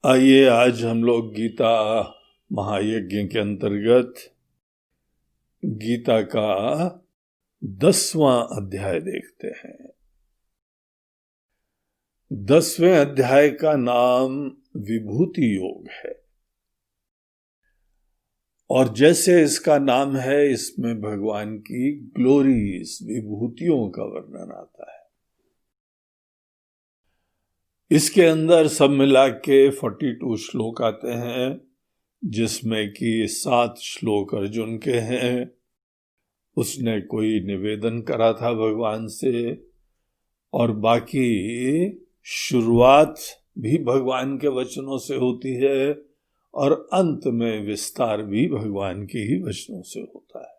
आइए आज हम लोग गीता महायज्ञ के अंतर्गत गीता का 10वां अध्याय देखते हैं। 10वें अध्याय का नाम विभूति योग है और जैसे इसका नाम है इसमें भगवान की ग्लोरीज विभूतियों का वर्णन आता है। इसके अंदर सब मिला के 42 श्लोक आते हैं, जिसमें कि 7 श्लोक अर्जुन के हैं। उसने कोई निवेदन करा था भगवान से और बाकी शुरुआत भी भगवान के वचनों से होती है और अंत में विस्तार भी भगवान के ही वचनों से होता है।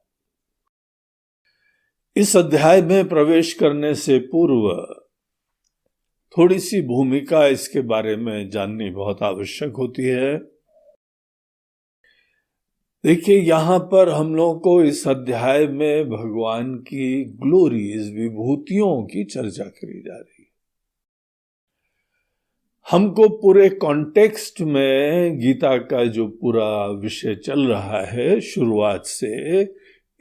इस अध्याय में प्रवेश करने से पूर्व थोड़ी सी भूमिका इसके बारे में जाननी बहुत आवश्यक होती है। देखिए, यहां पर हम लोगों को इस अध्याय में भगवान की ग्लोरीज विभूतियों की चर्चा करी जा रही है। हमको पूरे कॉन्टेक्स्ट में गीता का जो पूरा विषय चल रहा है शुरुआत से,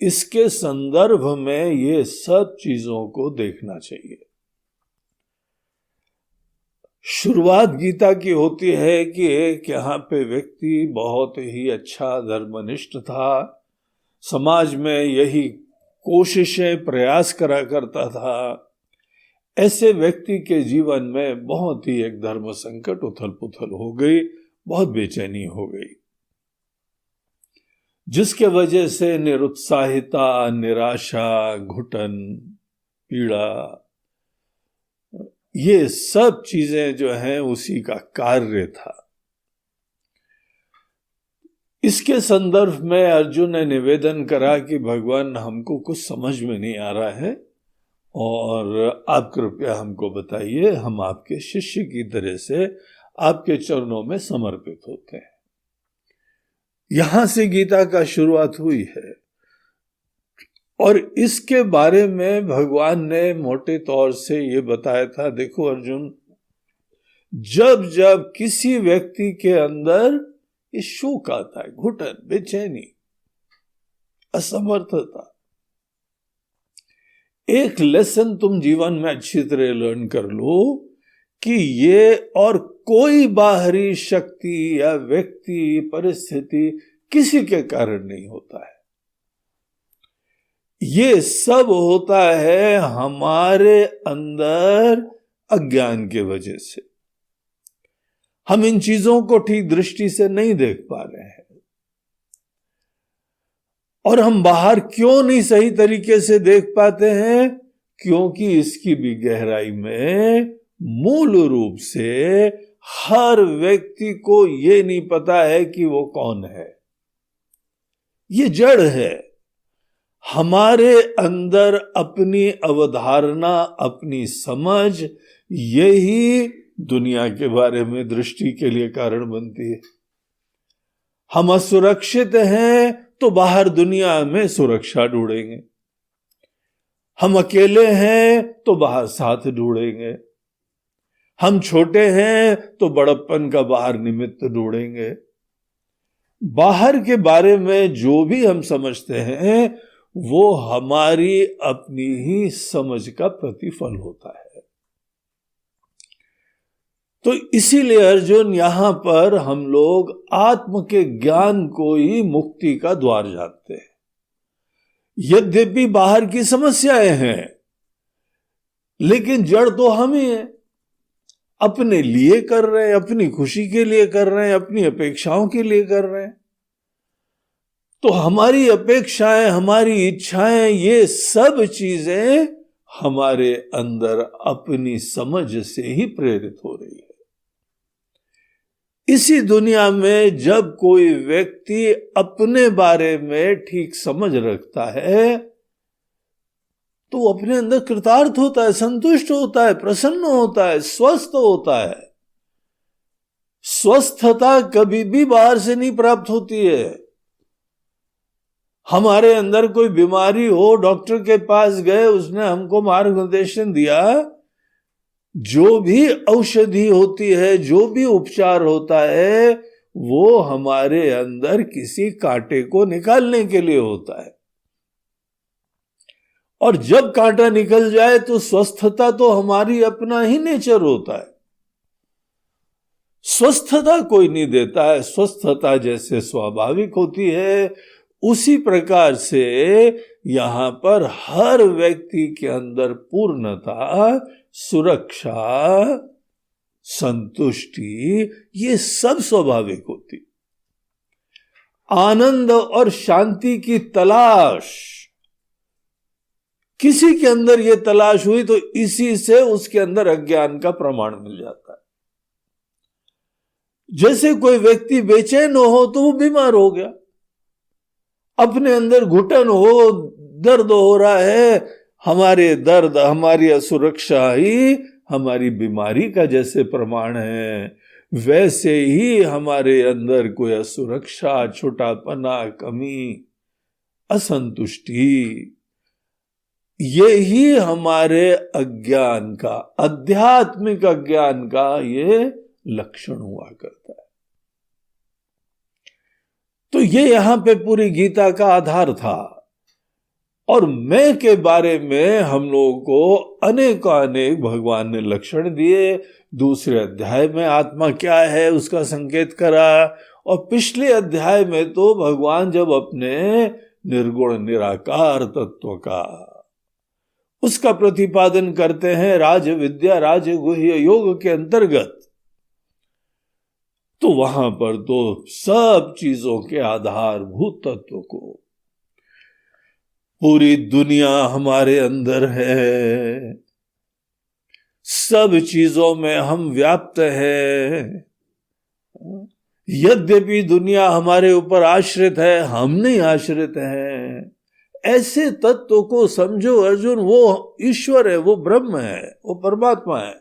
इसके संदर्भ में ये सब चीजों को देखना चाहिए। शुरुआत गीता की होती है कि एक यहाँ पे व्यक्ति बहुत ही अच्छा धर्मनिष्ठ था, समाज में यही कोशिशें प्रयास करा करता था। ऐसे व्यक्ति के जीवन में बहुत ही एक धर्म संकट उथल पुथल हो गई, बहुत बेचैनी हो गई, जिसके वजह से निरुत्साहिता, निराशा, घुटन, पीड़ा, ये सब चीजें जो हैं उसी का कार्य था। इसके संदर्भ में अर्जुन ने निवेदन करा कि भगवान, हमको कुछ समझ में नहीं आ रहा है और आप कृपया हमको बताइए, हम आपके शिष्य की तरह से आपके चरणों में समर्पित होते हैं। यहां से गीता का शुरुआत हुई है और इसके बारे में भगवान ने मोटे तौर से ये बताया था, देखो अर्जुन, जब जब किसी व्यक्ति के अंदर ये शोक आता है, घुटन, बेचैनी, असमर्थता, एक लेसन तुम जीवन में अच्छी तरह लर्न कर लो कि ये और कोई बाहरी शक्ति या व्यक्ति, परिस्थिति किसी के कारण नहीं होता है। ये सब होता है हमारे अंदर अज्ञान के वजह से। हम इन चीजों को ठीक दृष्टि से नहीं देख पा रहे हैं और हम बाहर क्यों नहीं सही तरीके से देख पाते हैं, क्योंकि इसकी भी गहराई में मूल रूप से हर व्यक्ति को ये नहीं पता है कि वो कौन है। ये जड़ है। हमारे अंदर अपनी अवधारणा, अपनी समझ, यही दुनिया के बारे में दृष्टि के लिए कारण बनती है। हम असुरक्षित हैं तो बाहर दुनिया में सुरक्षा ढूंढेंगे, हम अकेले हैं तो बाहर साथ ढूंढेंगे, हम छोटे हैं तो बड़प्पन का बाहर निमित्त ढूंढेंगे। बाहर के बारे में जो भी हम समझते हैं वो हमारी अपनी ही समझ का प्रतिफल होता है। तो इसीलिए अर्जुन, यहां पर हम लोग आत्म के ज्ञान को ही मुक्ति का द्वार जानते हैं। यद्यपि बाहर की समस्याएं हैं, लेकिन जड़ तो हम ही हैं। अपने लिए कर रहे हैं, अपनी खुशी के लिए कर रहे हैं, अपनी अपेक्षाओं के लिए कर रहे हैं। तो हमारी अपेक्षाएं, हमारी इच्छाएं, ये सब चीजें हमारे अंदर अपनी समझ से ही प्रेरित हो रही है। इसी दुनिया में जब कोई व्यक्ति अपने बारे में ठीक समझ रखता है तो वो अपने अंदर कृतार्थ होता है, संतुष्ट होता है, प्रसन्न होता है, स्वस्थ होता है। स्वस्थता कभी भी बाहर से नहीं प्राप्त होती है। हमारे अंदर कोई बीमारी हो, डॉक्टर के पास गए, उसने हमको मार्गदर्शन दिया, जो भी औषधि होती है, जो भी उपचार होता है, वो हमारे अंदर किसी कांटे को निकालने के लिए होता है। और जब कांटा निकल जाए तो स्वस्थता तो हमारी अपना ही नेचर होता है। स्वस्थता कोई नहीं देता है। स्वस्थता जैसे स्वाभाविक होती है, उसी प्रकार से यहां पर हर व्यक्ति के अंदर पूर्णता, सुरक्षा, संतुष्टि, ये सब स्वाभाविक होती। आनंद और शांति की तलाश, किसी के अंदर ये तलाश हुई तो इसी से उसके अंदर अज्ञान का प्रमाण मिल जाता है। जैसे कोई व्यक्ति बेचैन हो तो वो बीमार हो गया, अपने अंदर घुटन हो, दर्द हो रहा है, हमारे दर्द, हमारी असुरक्षा ही हमारी बीमारी का जैसे प्रमाण है, वैसे ही हमारे अंदर कोई असुरक्षा, छोटापना, कमी, असंतुष्टि, यही हमारे अज्ञान का, आध्यात्मिक अज्ञान का ये लक्षण हुआ करता है। तो ये यहां पे पूरी गीता का आधार था। और मैं के बारे में हम लोगों को अनेक भगवान ने लक्षण दिए। दूसरे अध्याय में आत्मा क्या है उसका संकेत करा, और पिछले अध्याय में तो भगवान जब अपने निर्गुण निराकार तत्व का उसका प्रतिपादन करते हैं राज विद्या, राज गुह्य योग के अंतर्गत, तो वहां पर तो सब चीजों के आधारभूत तत्व को, पूरी दुनिया हमारे अंदर है, सब चीजों में हम व्याप्त है, यद्यपि दुनिया हमारे ऊपर आश्रित है, हम नहीं आश्रित हैं, ऐसे तत्व को समझो अर्जुन। वो ईश्वर है, वो ब्रह्म है, वो परमात्मा है,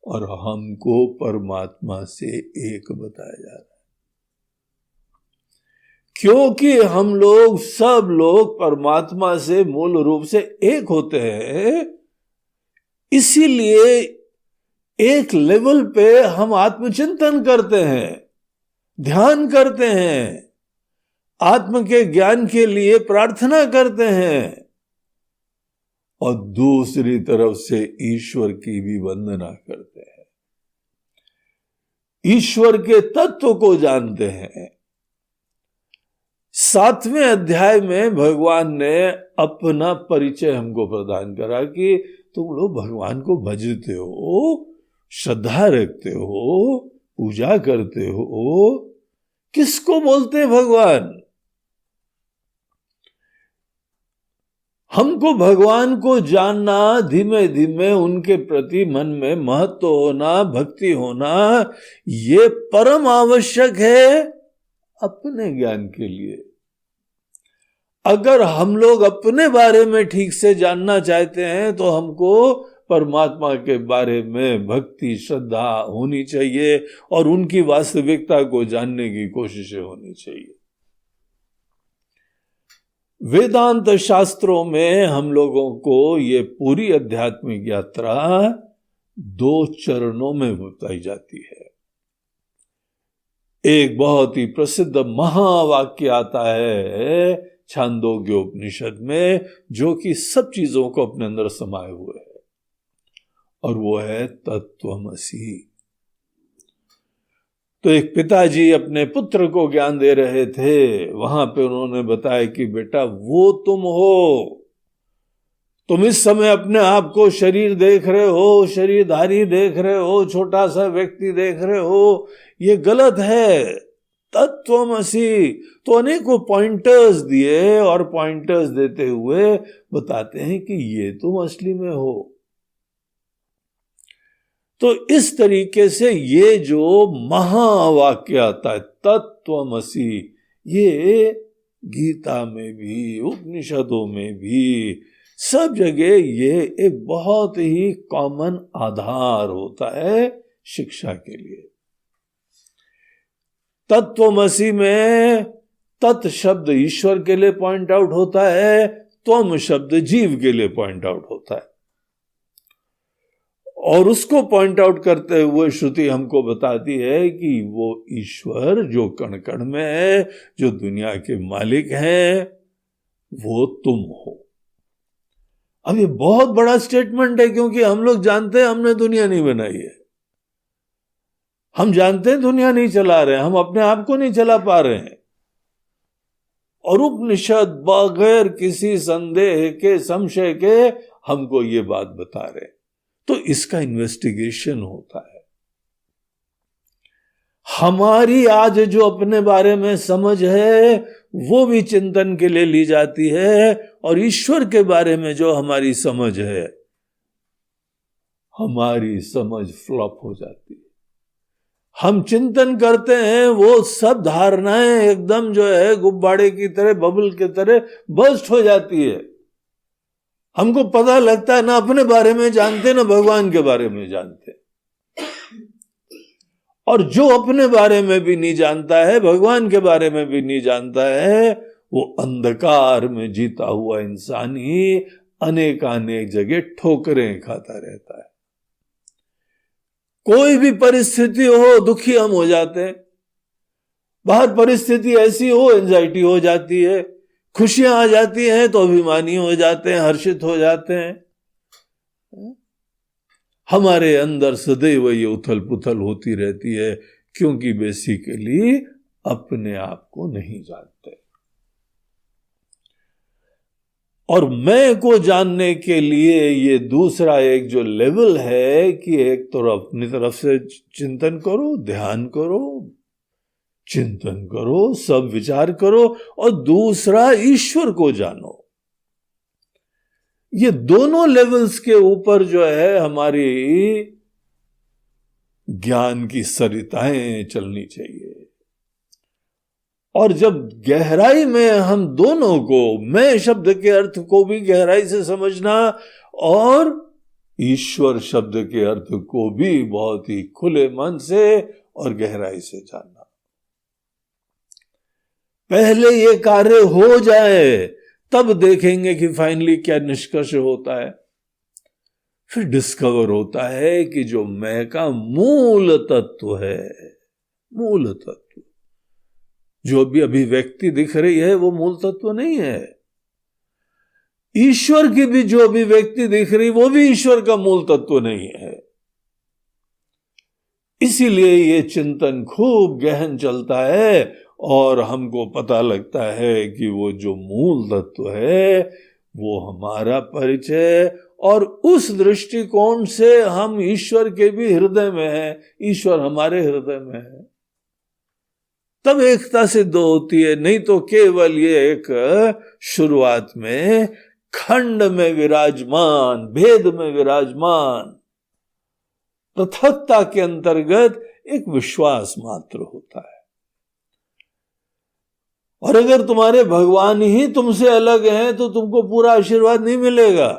और हमको परमात्मा से एक बताया जा रहा है। क्योंकि हम लोग, सब लोग परमात्मा से मूल रूप से एक होते हैं, इसीलिए एक लेवल पे हम आत्मचिंतन करते हैं, ध्यान करते हैं, आत्म के ज्ञान के लिए प्रार्थना करते हैं, और दूसरी तरफ से ईश्वर की भी वंदना करते हैं, ईश्वर के तत्व को जानते हैं। 7वें अध्याय में भगवान ने अपना परिचय हमको प्रदान करा कि तुम लोग भगवान को भजते हो, श्रद्धा रखते हो, पूजा करते हो। किसको बोलते हैं भगवान? हमको भगवान को जानना, धीमे धीमे उनके प्रति मन में महत्व होना, भक्ति होना, ये परम आवश्यक है अपने ज्ञान के लिए। अगर हम लोग अपने बारे में ठीक से जानना चाहते हैं तो हमको परमात्मा के बारे में भक्ति, श्रद्धा होनी चाहिए, और उनकी वास्तविकता को जानने की कोशिशें होनी चाहिए। वेदांत शास्त्रों में हम लोगों को ये पूरी आध्यात्मिक यात्रा 2 चरणों में बताई जाती है। एक बहुत ही प्रसिद्ध महावाक्य आता है छांदोग्योपनिषद में, जो कि सब चीजों को अपने अंदर समाये हुए है, और वो है तत्वमसि। तो एक पिताजी अपने पुत्र को ज्ञान दे रहे थे, वहां पे उन्होंने बताया कि बेटा वो तुम हो, तुम इस समय अपने आप को शरीर देख रहे हो, शरीरधारी देख रहे हो, छोटा सा व्यक्ति देख रहे हो, ये गलत है, तत्वमसि। तो अनेकों पॉइंटर्स दिए, और पॉइंटर्स देते हुए बताते हैं कि ये तुम असली में हो। तो इस तरीके से ये जो महावाक्य आता है तत्वमसि, ये गीता में भी, उपनिषदों में भी, सब जगह ये एक बहुत ही कॉमन आधार होता है शिक्षा के लिए। तत्वमसि में तत् शब्द ईश्वर के लिए पॉइंट आउट होता है, त्वम शब्द जीव के लिए पॉइंट आउट होता है। और उसको पॉइंट आउट करते हुए श्रुति हमको बताती है कि वो ईश्वर जो कण कण में है, जो दुनिया के मालिक हैं, वो तुम हो। अब ये बहुत बड़ा स्टेटमेंट है, क्योंकि हम लोग जानते हैं हमने दुनिया नहीं बनाई है। हम जानते हैं दुनिया नहीं चला रहे हैं, हम अपने आप को नहीं चला पा रहे हैं। और उपनिषद बगैर किसी संदेह के, संशय के हमको ये बात बता रहे हैं। तो इसका इन्वेस्टिगेशन होता है। हमारी आज जो अपने बारे में समझ है वो भी चिंतन के लिए ली जाती है, और ईश्वर के बारे में जो हमारी समझ है, हमारी समझ फ्लॉप हो जाती है। हम चिंतन करते हैं, वो सब धारणाएं एकदम जो है गुब्बारे की तरह, बबल की तरह बर्स्ट हो जाती है। हमको पता लगता है ना अपने बारे में जानते, ना भगवान के बारे में जानते। और जो अपने बारे में भी नहीं जानता है, भगवान के बारे में भी नहीं जानता है, वो अंधकार में जीता हुआ इंसान ही अनेकानेक जगह ठोकरें खाता रहता है। कोई भी परिस्थिति हो, दुखी हम हो जाते हैं। बाहर परिस्थिति ऐसी हो, एंजाइटी हो जाती है। खुशियां आ जाती हैं तो अभिमानी हो जाते हैं, हर्षित हो जाते हैं। हमारे अंदर सदैव ये उथल पुथल होती रहती है, क्योंकि बेसिकली अपने आप को नहीं जानते। और मैं को जानने के लिए ये दूसरा एक जो लेवल है कि एक तो अपनी तरफ से चिंतन करो, ध्यान करो, चिंतन करो, सब विचार करो, और दूसरा ईश्वर को जानो। ये दोनों लेवल्स के ऊपर जो है हमारी ज्ञान की सरिताएं चलनी चाहिए। और जब गहराई में हम दोनों को, मैं शब्द के अर्थ को भी गहराई से समझना और ईश्वर शब्द के अर्थ को भी बहुत ही खुले मन से और गहराई से जानना। पहले ये कार्य हो जाए, तब देखेंगे कि फाइनली क्या निष्कर्ष होता है। फिर डिस्कवर होता है कि जो मैं का मूल तत्व है, मूल तत्व जो भी अभिव्यक्ति दिख रही है, वो मूल तत्व नहीं है। ईश्वर की भी जो अभिव्यक्ति दिख रही, वो भी ईश्वर का मूल तत्व नहीं है। इसीलिए ये चिंतन खूब गहन चलता है, और हमको पता लगता है कि वो जो मूल तत्व है वो हमारा परिचय, और उस दृष्टिकोण से हम ईश्वर के भी हृदय में हैं, ईश्वर हमारे हृदय में है। तब एकता सिद्ध होती है। नहीं तो केवल ये एक शुरुआत में खंड में विराजमान, भेद में विराजमान, पृथकता के अंतर्गत एक विश्वास मात्र होता है। और अगर तुम्हारे भगवान ही तुमसे अलग हैं तो तुमको पूरा आशीर्वाद नहीं मिलेगा।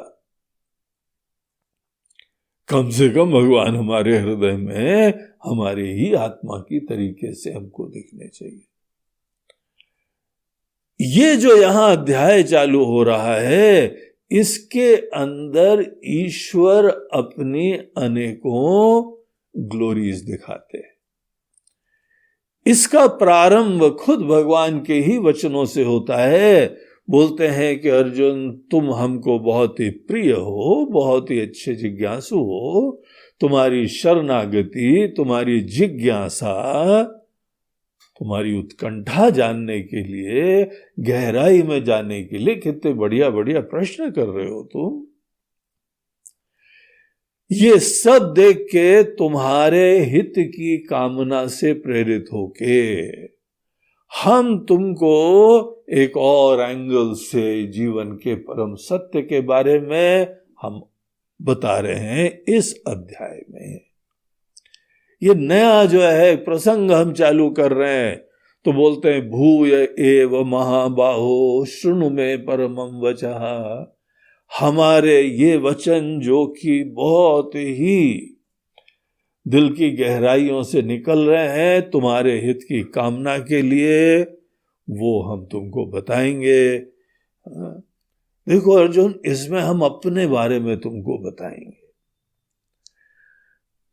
कम से कम भगवान हमारे हृदय में हमारे ही आत्मा की तरीके से हमको दिखने चाहिए। ये जो यहां अध्याय चालू हो रहा है, इसके अंदर ईश्वर अपनी अनेकों ग्लोरीज दिखाते हैं। इसका प्रारंभ खुद भगवान के ही वचनों से होता है। बोलते हैं कि अर्जुन, तुम हमको बहुत ही प्रिय हो, बहुत ही अच्छे जिज्ञासु हो। तुम्हारी शरणागति, तुम्हारी जिज्ञासा, तुम्हारी उत्कंठा जानने के लिए, गहराई में जाने के लिए कितने बढ़िया बढ़िया प्रश्न कर रहे हो तुम। ये सब देख के तुम्हारे हित की कामना से प्रेरित होके हम तुमको एक और एंगल से जीवन के परम सत्य के बारे में हम बता रहे हैं इस अध्याय में। ये नया जो है प्रसंग हम चालू कर रहे हैं, तो बोलते हैं भूय एव महाबाहो शृणु में परमं वचः। हमारे ये वचन जो कि बहुत ही दिल की गहराइयों से निकल रहे हैं तुम्हारे हित की कामना के लिए, वो हम तुमको बताएंगे। देखो अर्जुन, इसमें हम अपने बारे में तुमको बताएंगे।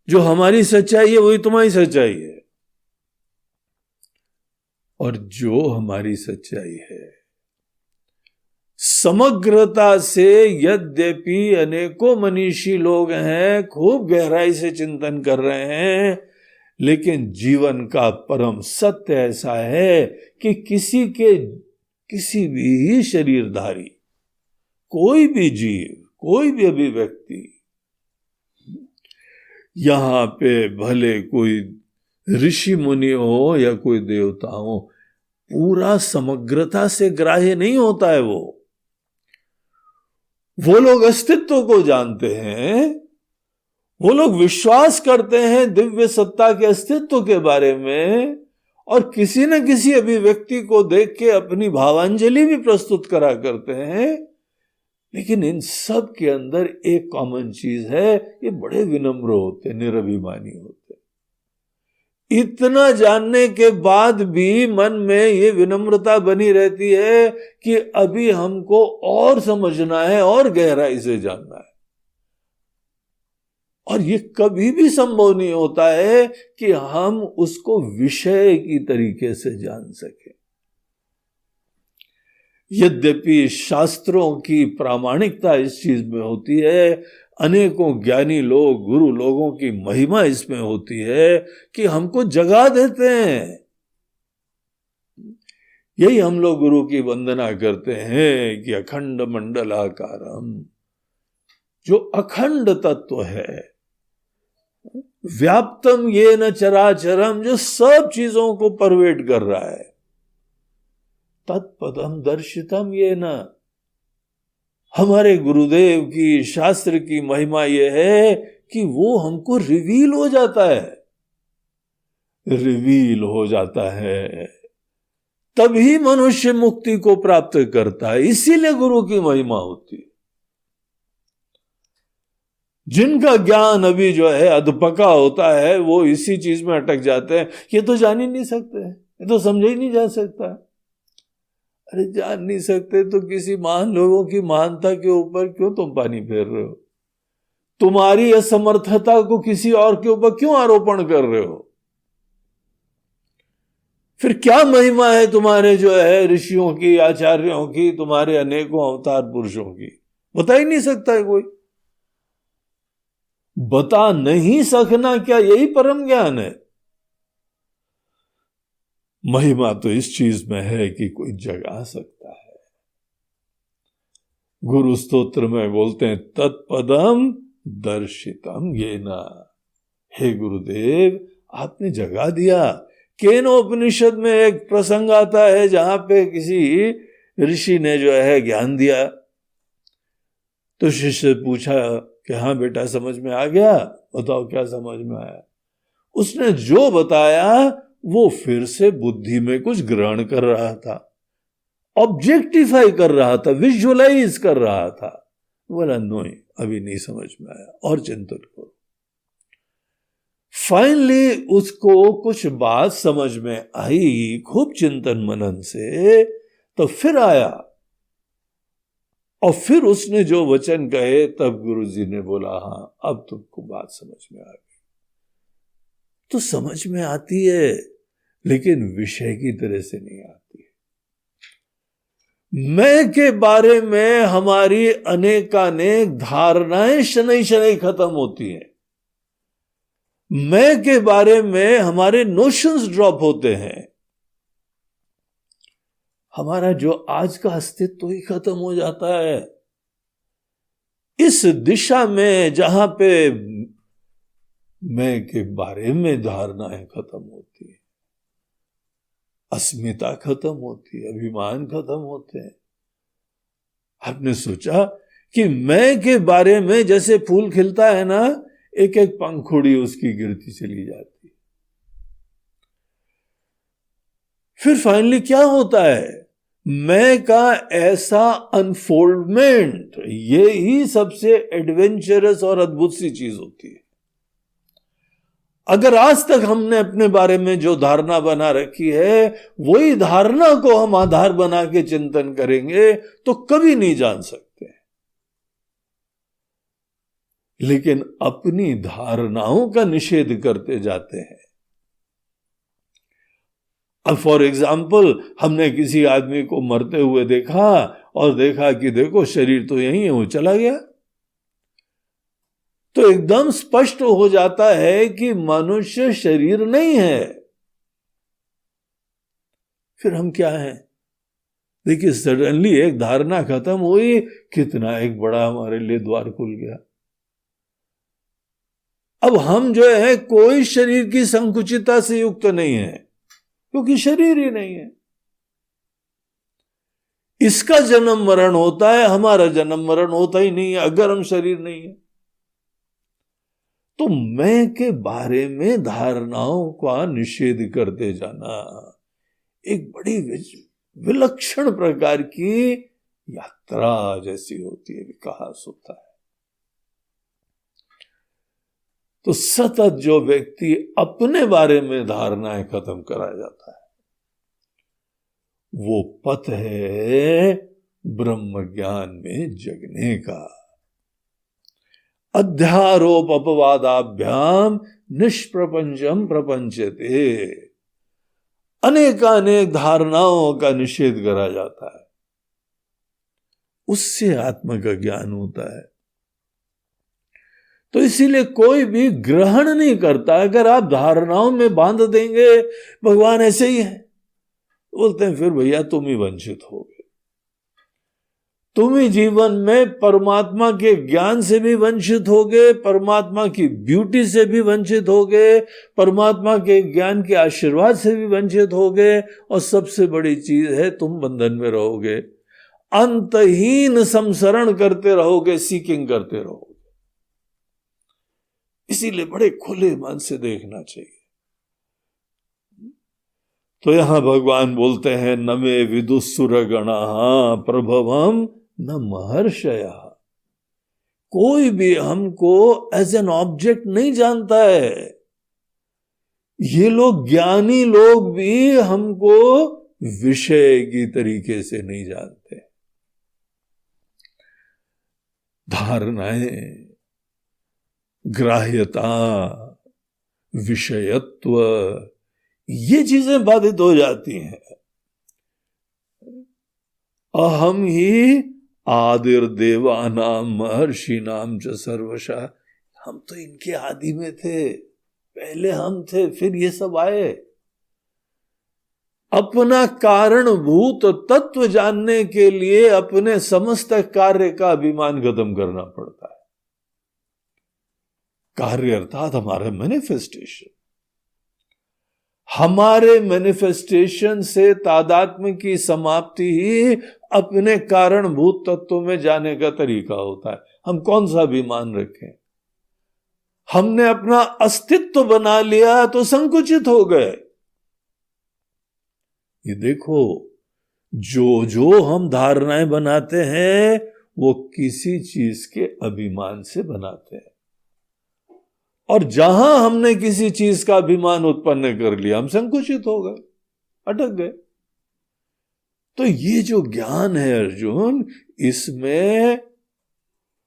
जो हमारी सच्चाई है वही तुम्हारी सच्चाई है, और जो हमारी सच्चाई है समग्रता से, यद्यपि अनेकों मनीषी लोग हैं, खूब गहराई से चिंतन कर रहे हैं, लेकिन जीवन का परम सत्य ऐसा है कि किसी भी शरीरधारी, कोई भी जीव, कोई भी अभिव्यक्ति, यहां पे भले कोई ऋषि मुनि हो या कोई देवता हो, पूरा समग्रता से ग्राह्य नहीं होता है। वो लोग अस्तित्व को जानते हैं, वो लोग विश्वास करते हैं दिव्य सत्ता के अस्तित्व के बारे में, और किसी न किसी अभिव्यक्ति को देख के अपनी भावांजलि भी प्रस्तुत करा करते हैं। लेकिन इन सब के अंदर एक कॉमन चीज है, ये बड़े विनम्र होते, निरभिमानी होते। इतना जानने के बाद भी मन में ये विनम्रता बनी रहती है कि अभी हमको और समझना है और गहराई से जानना है। और ये कभी भी संभव नहीं होता है कि हम उसको विषय की तरीके से जान सकें। यद्यपि शास्त्रों की प्रामाणिकता इस चीज में होती है, अनेकों ज्ञानी लोग, गुरु लोगों की महिमा इसमें होती है कि हमको जगा देते हैं। यही हम लोग गुरु की वंदना करते हैं कि अखंड मंडलाकारम, जो अखंड तत्व है, व्याप्तम ये न चराचरम, जो सब चीजों को परवेट कर रहा है, तत्पदम दर्शितम ये न। हमारे गुरुदेव की, शास्त्र की महिमा यह है कि वो हमको रिवील हो जाता है, रिवील हो जाता है, तभी मनुष्य मुक्ति को प्राप्त करता है। इसीलिए गुरु की महिमा होती है। जिनका ज्ञान अभी जो है अधपका होता है, वो इसी चीज में अटक जाते हैं, ये तो जान ही नहीं सकते, ये तो समझ ही नहीं जा सकता। अरे जान नहीं सकते तो किसी महान लोगों की महानता के ऊपर क्यों तुम पानी फेर रहे हो? तुम्हारी असमर्थता को किसी और के ऊपर क्यों आरोपण कर रहे हो? फिर क्या महिमा है तुम्हारे जो है ऋषियों की, आचार्यों की, तुम्हारे अनेकों अवतार पुरुषों की? बता ही नहीं सकता है कोई। बता नहीं सकना क्या यही परम ज्ञान है? महिमा तो इस चीज में है कि कोई जगा सकता है। गुरु स्तोत्र में बोलते हैं तत्पदम दर्शितम येन। हे गुरुदेव, आपने जगा दिया। केनोपनिषद में एक प्रसंग आता है जहां पे किसी ऋषि ने जो है ज्ञान दिया, तो शिष्य पूछा कि हाँ बेटा समझ में आ गया, बताओ क्या समझ में आया। उसने जो बताया वो फिर से बुद्धि में कुछ ग्रहण कर रहा था, ऑब्जेक्टिफाई कर रहा था, विजुअलाइज कर रहा था। बोला नहीं, अभी नहीं समझ में आया, और चिंतन करो। फाइनली उसको कुछ बात समझ में आई, खूब चिंतन मनन से, तो फिर आया और फिर उसने जो वचन कहे, तब गुरुजी ने बोला हाँ अब तुमको बात समझ में आ गई। तो समझ में आती है लेकिन विषय की तरह से नहीं आती है। मैं के बारे में हमारी अनेकानेक धारणाएं शनै शनै खत्म होती हैं। मैं के बारे में हमारे नोशंस ड्रॉप होते हैं। हमारा जो आज का अस्तित्व ही खत्म हो जाता है। इस दिशा में जहां पे मैं के बारे में धारणाएं खत्म होती है, अस्मिता खत्म होती है, अभिमान खत्म होते हैं। आपने सोचा कि मैं के बारे में जैसे फूल खिलता है ना, एक एक पंखुड़ी उसकी गिरती चली जाती है। फिर फाइनली क्या होता है? मैं का ऐसा अनफोल्डमेंट, ये ही सबसे एडवेंचरस और अद्भुत सी चीज होती है। अगर आज तक हमने अपने बारे में जो धारणा बना रखी है, वही धारणा को हम आधार बना के चिंतन करेंगे तो कभी नहीं जान सकते। लेकिन अपनी धारणाओं का निषेध करते जाते हैं। अब फॉर एग्जाम्पल, हमने किसी आदमी को मरते हुए देखा और देखा कि देखो शरीर तो यही है, वो चला गया, तो एकदम स्पष्ट हो जाता है कि मनुष्य शरीर नहीं है। फिर हम क्या हैं? देखिए, सडनली एक धारणा खत्म हुई, कितना एक बड़ा हमारे लिए द्वार खुल गया। अब हम जो है कोई शरीर की संकुचितता से युक्त नहीं है, क्योंकि शरीर ही नहीं है। इसका जन्म मरण होता है, हमारा जन्म मरण होता ही नहीं है अगर हम शरीर नहीं है। तो मैं के बारे में धारणाओं का निषेध करते जाना एक बड़ी विलक्षण प्रकार की यात्रा जैसी होती है, विकास होता है। तो सतत जो व्यक्ति अपने बारे में धारणाएं खत्म कराया जाता है, वो पथ है ब्रह्म ज्ञान में जगने का। अध्यारोप अपवादाभ्याम निष्प्रपंचम प्रपंचते। अनेकानेक धारणाओं का निषेध करा जाता है, उससे आत्मा का ज्ञान होता है। तो इसीलिए कोई भी ग्रहण नहीं करता। अगर आप धारणाओं में बांध देंगे भगवान ऐसे ही है, बोलते हैं फिर भैया तुम ही वंचित होगे। तुम ही जीवन में परमात्मा के ज्ञान से भी वंचित होगे, परमात्मा की ब्यूटी से भी वंचित होगे, परमात्मा के ज्ञान के आशीर्वाद से भी वंचित होगे, और सबसे बड़ी चीज है तुम बंधन में रहोगे, अंतहीन संसरण करते रहोगे, सीकिंग करते रहोगे। इसीलिए बड़े खुले मन से देखना चाहिए। तो यहां भगवान बोलते हैं न मे विदुसुर गणा प्रभवम न महर्षया। कोई भी हमको एज एन ऑब्जेक्ट नहीं जानता है। ये लोग ज्ञानी लोग भी हमको विषय की तरीके से नहीं जानते। धारणाएं, ग्राह्यता, विषयत्व, ये चीजें बाधित हो जाती हैं। अहम ही आदिर देवानाम महर्षि नाम च सर्वशा। हम तो इनके आदि में थे, पहले हम थे, फिर ये सब आए। अपना कारणभूत तत्व जानने के लिए अपने समस्त कार्य का अभिमान खत्म करना पड़ता है। कार्य अर्थात हमारा मैनिफेस्टेशन। हमारे मैनिफेस्टेशन से तादात्म्य की समाप्ति ही अपने कारणभूत तत्व में जाने का तरीका होता है। हम कौन सा अभिमान रखें? हमने अपना अस्तित्व बना लिया तो संकुचित हो गए। ये देखो, जो जो हम धारणाएं बनाते हैं वो किसी चीज के अभिमान से बनाते हैं, और जहां हमने किसी चीज का अभिमान उत्पन्न कर लिया हम संकुचित हो गए, अटक गए। तो ये जो ज्ञान है अर्जुन, इसमें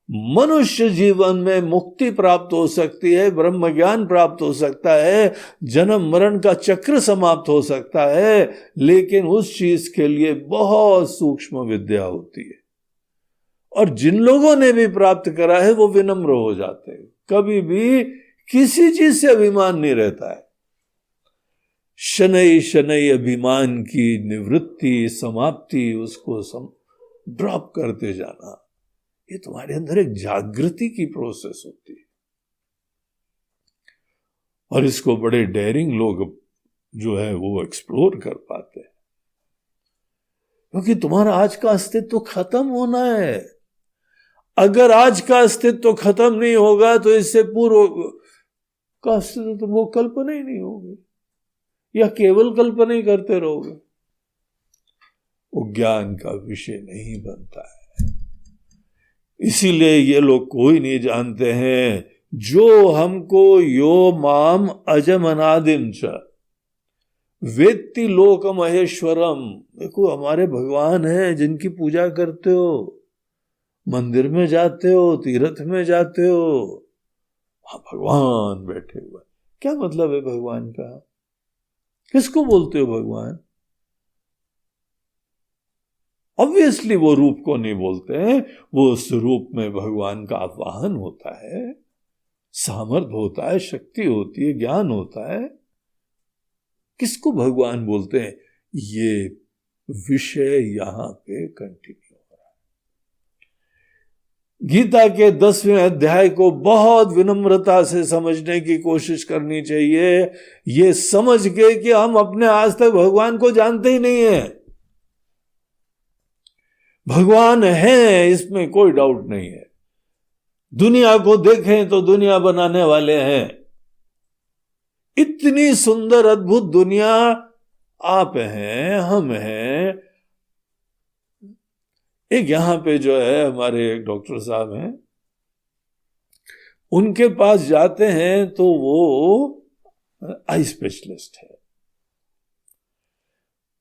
मनुष्य जीवन में मुक्ति प्राप्त हो सकती है, ब्रह्म ज्ञान प्राप्त हो सकता है, जन्म मरण का चक्र समाप्त हो सकता है, लेकिन उस चीज के लिए बहुत सूक्ष्म विद्या होती है। और जिन लोगों ने भी प्राप्त करा है वो विनम्र हो जाते हैं, कभी भी किसी चीज से अभिमान नहीं रहता है। शनै शनै अभिमान की निवृत्ति, समाप्ति, उसको ड्रॉप करते जाना, ये तुम्हारे अंदर एक जागृति की प्रोसेस होती है। और इसको बड़े डेयरिंग लोग जो है वो एक्सप्लोर कर पाते हैं, क्योंकि तुम्हारा आज का अस्तित्व खत्म होना है। अगर आज का अस्तित्व खत्म नहीं होगा तो इससे पूर्व का अस्तित्व तो वो कल्पना ही नहीं होगी, या केवल कल्पना ही करते रहोगे, वो ज्ञान का विषय नहीं बनता है। इसीलिए ये लोग कोई नहीं जानते हैं जो हमको यो माम अजम अनादिम च वेत्ति लोक महेश्वरम। देखो, हमारे भगवान हैं जिनकी पूजा करते हो, मंदिर में जाते हो, तीर्थ में जाते हो, वहां भगवान बैठे हुए। क्या मतलब है भगवान का? किसको बोलते हो भगवान? ऑब्वियसली वो रूप को नहीं बोलते हैं, वो उस रूप में भगवान का आवाहन होता है, सामर्थ्य होता है, शक्ति होती है, ज्ञान होता है। किसको भगवान बोलते हैं? ये विषय यहां पे कंटिन्यू हो रहा है। गीता के 10वें अध्याय को बहुत विनम्रता से समझने की कोशिश करनी चाहिए, ये समझ के कि हम अपने आज तक भगवान को जानते ही नहीं है। भगवान है, इसमें कोई डाउट नहीं है। दुनिया को देखें तो दुनिया बनाने वाले हैं। इतनी सुंदर अद्भुत दुनिया आप हैं, हम हैं। एक यहां पे जो है हमारे एक डॉक्टर साहब हैं, उनके पास जाते हैं तो वो आई स्पेशलिस्ट है।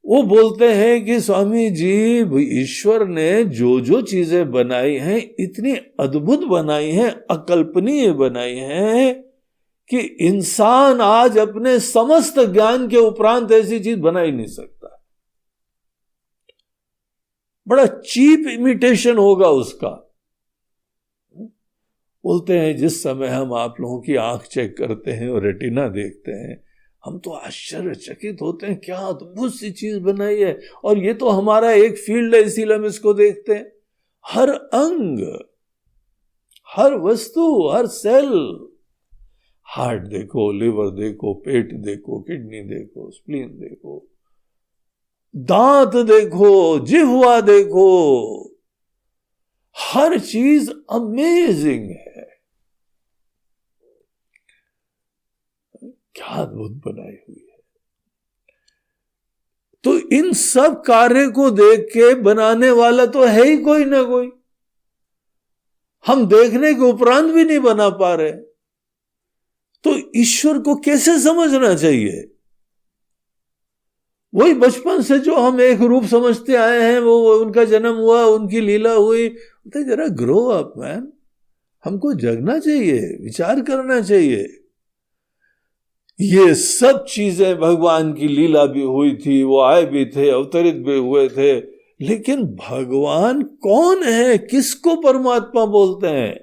वो बोलते हैं कि स्वामी जी, ईश्वर ने जो जो चीजें बनाई हैं इतनी अद्भुत बनाई हैं, अकल्पनीय बनाई हैं कि इंसान आज अपने समस्त ज्ञान के उपरांत ऐसी चीज बना ही नहीं सकता। बड़ा चीप इमिटेशन होगा उसका। बोलते हैं जिस समय हम आप लोगों की आंख चेक करते हैं और रेटिना देखते हैं, हम तो आश्चर्यचकित होते हैं, क्या अद्भुत सी चीज बनाई है। और ये तो हमारा एक फील्ड है, इसीलिए हम इसको देखते हैं। हर अंग, हर वस्तु, हर सेल, हार्ट देखो, लिवर देखो, पेट देखो, किडनी देखो, स्प्लीन देखो, दांत देखो, जिह्वा देखो, हर चीज अमेजिंग है। क्या अद्भुत बनाई हुई है। तो इन सब कार्य को देख के बनाने वाला तो है ही कोई ना कोई। हम देखने के उपरांत भी नहीं बना पा रहे, तो ईश्वर को कैसे समझना चाहिए? वही बचपन से जो हम एक रूप समझते आए हैं, वो उनका जन्म हुआ, उनकी लीला हुई, तो जरा ग्रो अप मैन। हमको जगना चाहिए, विचार करना चाहिए। ये सब चीजें भगवान की लीला भी हुई थी, वो आए भी थे, अवतरित भी हुए थे, लेकिन भगवान कौन है? किसको परमात्मा बोलते हैं?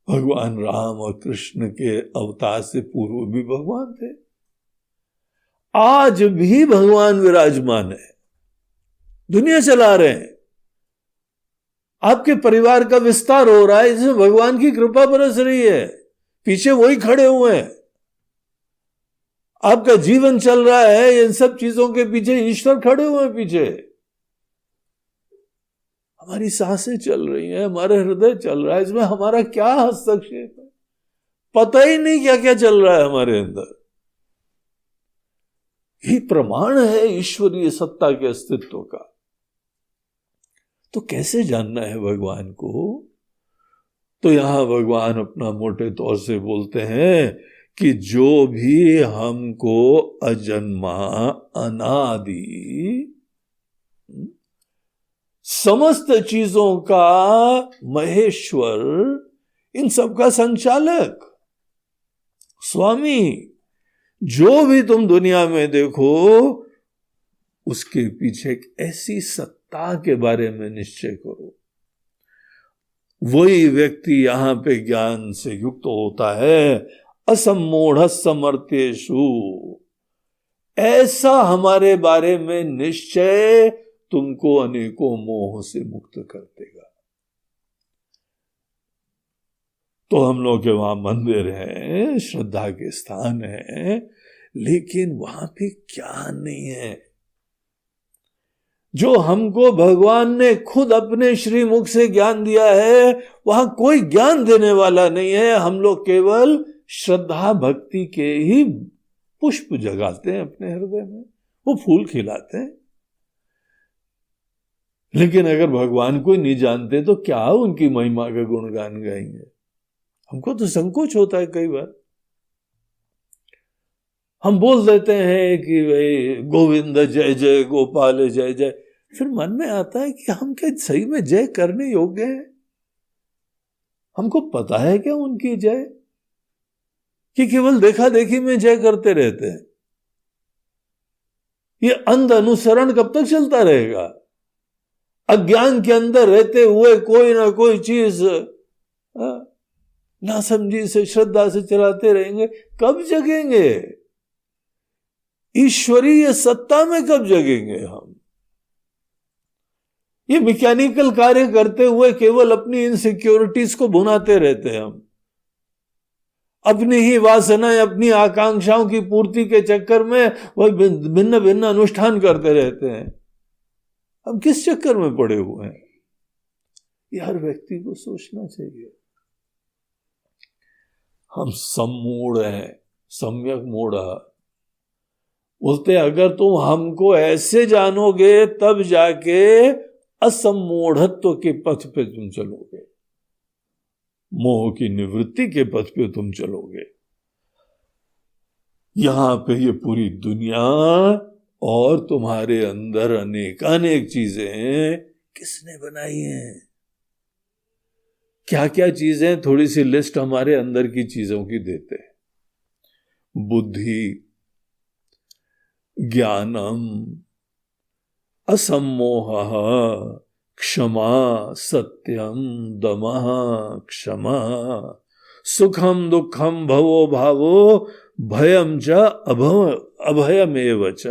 भगवान राम और कृष्ण के अवतार से पूर्व भी भगवान थे, आज भी भगवान विराजमान है, दुनिया चला रहे हैं। आपके परिवार का विस्तार हो रहा है, इसमें भगवान की कृपा बरस रही है, पीछे वही खड़े हुए हैं। आपका जीवन चल रहा है, इन सब चीजों के पीछे ईश्वर खड़े हुए हैं पीछे। हमारी सांसें चल रही हैं, हमारा हृदय चल रहा है, इसमें हमारा क्या हस्तक्षेप है? पता ही नहीं क्या क्या चल रहा है हमारे अंदर। यही प्रमाण है ईश्वरीय सत्ता के अस्तित्व का। तो कैसे जानना है भगवान को? तो यहां भगवान अपना मोटे तौर से बोलते हैं कि जो भी हमको अजन्मा, अनादि, समस्त चीजों का महेश्वर, इन सब का संचालक, स्वामी, जो भी तुम दुनिया में देखो, उसके पीछे एक ऐसी सत्ता के बारे में निश्चय करो। वही व्यक्ति यहां पे ज्ञान से युक्त होता है। असम्मूढ़ समर्थ्येषु, ऐसा हमारे बारे में निश्चय तुमको अनेकों मोह से मुक्त कर देगा। तो हम लोग के वहां मंदिर है, श्रद्धा के स्थान है, लेकिन वहां पे ज्ञान नहीं है। जो हमको भगवान ने खुद अपने श्रीमुख से ज्ञान दिया है, वहां कोई ज्ञान देने वाला नहीं है। हम लोग केवल श्रद्धा भक्ति के ही पुष्प जगाते हैं अपने हृदय में, वो फूल खिलाते हैं। लेकिन अगर भगवान को नहीं जानते तो क्या उनकी महिमा का गुणगान गाएंगे? हमको तो संकोच होता है कई बार। हम बोल देते हैं कि भाई गोविंद जय जय, गोपाल जय जय, फिर मन में आता है कि हम क्या सही में जय करने योग्य हैं? हमको पता है क्या उनकी जय, कि केवल देखा देखी में जय करते रहते हैं? ये अंध अनुसरण कब तक चलता रहेगा? अज्ञान के अंदर रहते हुए कोई ना कोई चीज नासमझी से, श्रद्धा से चलाते रहेंगे, कब जगेंगे? ईश्वरीय सत्ता में कब जगेंगे हम? ये मैकेनिकल कार्य करते हुए केवल अपनी इनसिक्योरिटीज को भुनाते रहते हैं हम, अपनी ही वासनाएं, अपनी आकांक्षाओं की पूर्ति के चक्कर में वह भिन्न भिन्न अनुष्ठान करते रहते हैं। हम किस चक्कर में पड़े हुए हैं? ये हर व्यक्ति को सोचना चाहिए। हम सम्मूढ़ हैं, सम्यक मूढ़। बोलते अगर तुम हमको ऐसे जानोगे तब जाके असम्मूढ़त्व के पथ पे तुम चलोगे, मोह की निवृत्ति के पथ पे तुम चलोगे। यहां पे ये पूरी दुनिया और तुम्हारे अंदर अनेकानेक चीजें किसने बनाई हैं? क्या क्या चीजें, थोड़ी सी लिस्ट हमारे अंदर की चीजों की देते हैं। बुद्धि, ज्ञानम, असम्मोहः, क्षमा, सत्यम, दमः, क्षमा, सुखम दुखम, भवो भावो, भयम च अभयमेव च,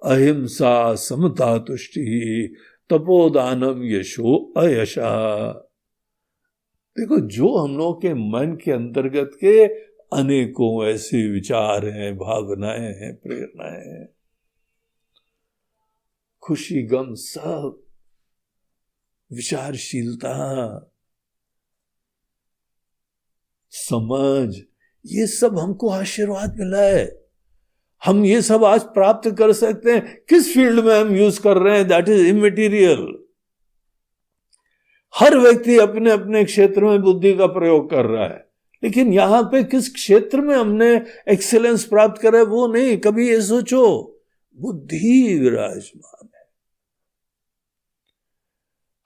अहिंसा, समता, तुष्टि, तपोदानम, यशो अयशा। देखो, जो हम लोग के मन के अंतर्गत के अनेकों ऐसे विचार हैं, भावनाएं हैं, प्रेरणाएं हैं, खुशी गम सब, विचारशीलता, समझ, ये सब हमको आशीर्वाद मिला है। हम ये सब आज प्राप्त कर सकते हैं। किस फील्ड में हम यूज कर रहे हैं, दैट इज इमटेरियल। हर व्यक्ति अपने अपने क्षेत्र में बुद्धि का प्रयोग कर रहा है, लेकिन यहां पे किस क्षेत्र में हमने एक्सेलेंस प्राप्त करा है वो नहीं। कभी ये सोचो, बुद्धि विराजमान है।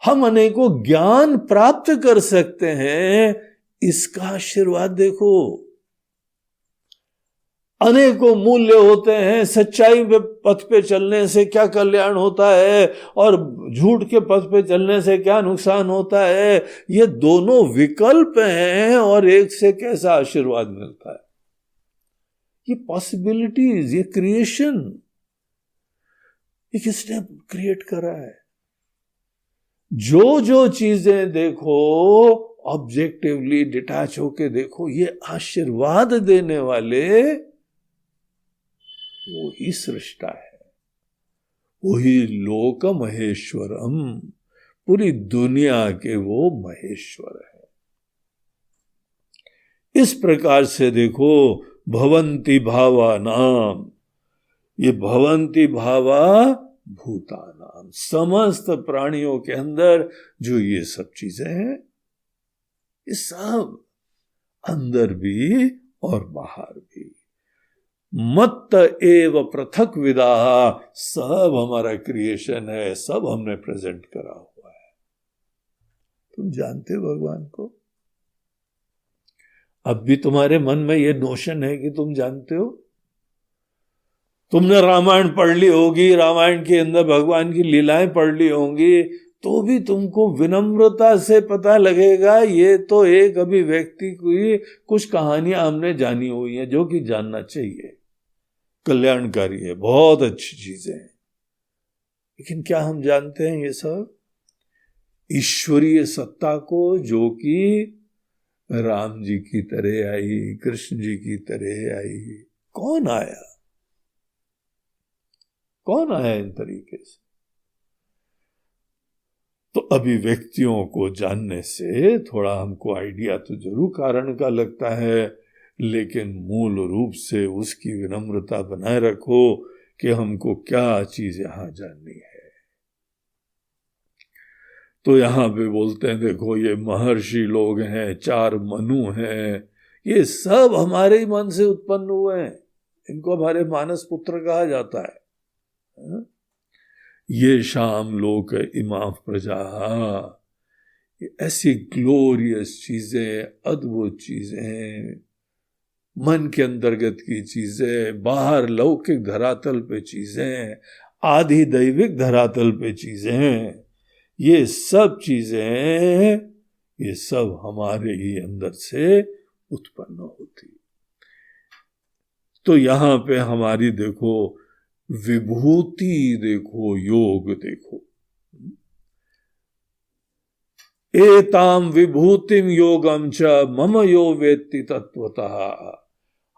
हम अनेकों ज्ञान प्राप्त कर सकते हैं, इसका आशीर्वाद देखो। अनेकों मूल्य होते हैं। सच्चाई पे पथ पे चलने से क्या कल्याण होता है और झूठ के पथ पे चलने से क्या नुकसान होता है, ये दोनों विकल्प हैं और एक से कैसा आशीर्वाद मिलता है। ये पॉसिबिलिटीज, ये क्रिएशन, ये किसने क्रिएट करा है? जो जो चीजें देखो, ऑब्जेक्टिवली डिटैच होके देखो, ये आशीर्वाद देने वाले वो ही सृष्टा है, वही लोक महेश्वरम, पूरी दुनिया के वो महेश्वर है। इस प्रकार से देखो, भवन्ति भावा नाम, ये भवन्ति भावा भूतानाम, समस्त प्राणियों के अंदर जो ये सब चीजें हैं, ये सब अंदर भी और बाहर भी। मत्त एव पृथक विदा, सब हमारा क्रिएशन है, सब हमने प्रेजेंट करा हुआ है। तुम जानते हो भगवान को? अब भी तुम्हारे मन में ये नोशन है कि तुम जानते हो? तुमने रामायण पढ़ ली होगी, रामायण के अंदर भगवान की लीलाएं पढ़ ली होंगी, तो भी तुमको विनम्रता से पता लगेगा ये तो एक अभी व्यक्ति की कुछ कहानियां हमने जानी हुई हैं, जो कि जानना चाहिए, कल्याणकारी है, बहुत अच्छी चीजें हैं। लेकिन क्या हम जानते हैं ये सब? ईश्वरीय सत्ता को, जो कि राम जी की तरह आई, कृष्ण जी की तरह आई। कौन आया? कौन आया इन तरीके से? तो अभिव्यक्तियों को जानने से थोड़ा हमको आइडिया तो जरूर कारण का लगता है, लेकिन मूल रूप से उसकी विनम्रता बनाए रखो कि हमको क्या चीज यहां जाननी है। तो यहां पे बोलते हैं, देखो ये महर्षि लोग हैं, 4 मनु हैं, ये सब हमारे ही मन से उत्पन्न हुए हैं। इनको हमारे मानस पुत्र कहा जाता है। ये शाम लोक इमा प्रजा, ये ऐसी ग्लोरियस चीजें, अद्भुत चीजें, मन के अंतर्गत की चीजें, बाहर लौकिक धरातल पे चीजें, आधि दैविक धरातल पे चीजें, ये सब चीजें, ये सब हमारे ही अंदर से उत्पन्न होती। तो यहां पे हमारी देखो विभूति, देखो योग, देखो एताम विभूतिम योगम च मम यो वेत्ति तत्वतः,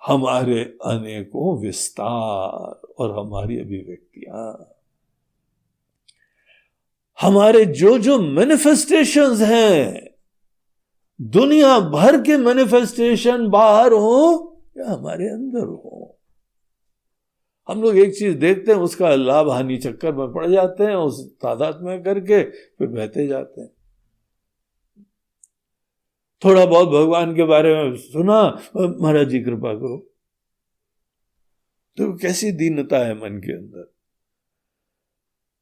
हमारे अनेकों विस्तार और हमारी अभिव्यक्तियां, हमारे जो जो मैनिफेस्टेशंस हैं, दुनिया भर के मैनिफेस्टेशन बाहर हो या हमारे अंदर हो। हम लोग एक चीज देखते हैं, उसका लाभ हानि चक्कर में पड़ जाते हैं, उस तादाद में करके फिर बहते जाते हैं। थोड़ा बहुत भगवान के बारे में सुना, महाराज जी कृपा करो, तो कैसी दीनता है मन के अंदर।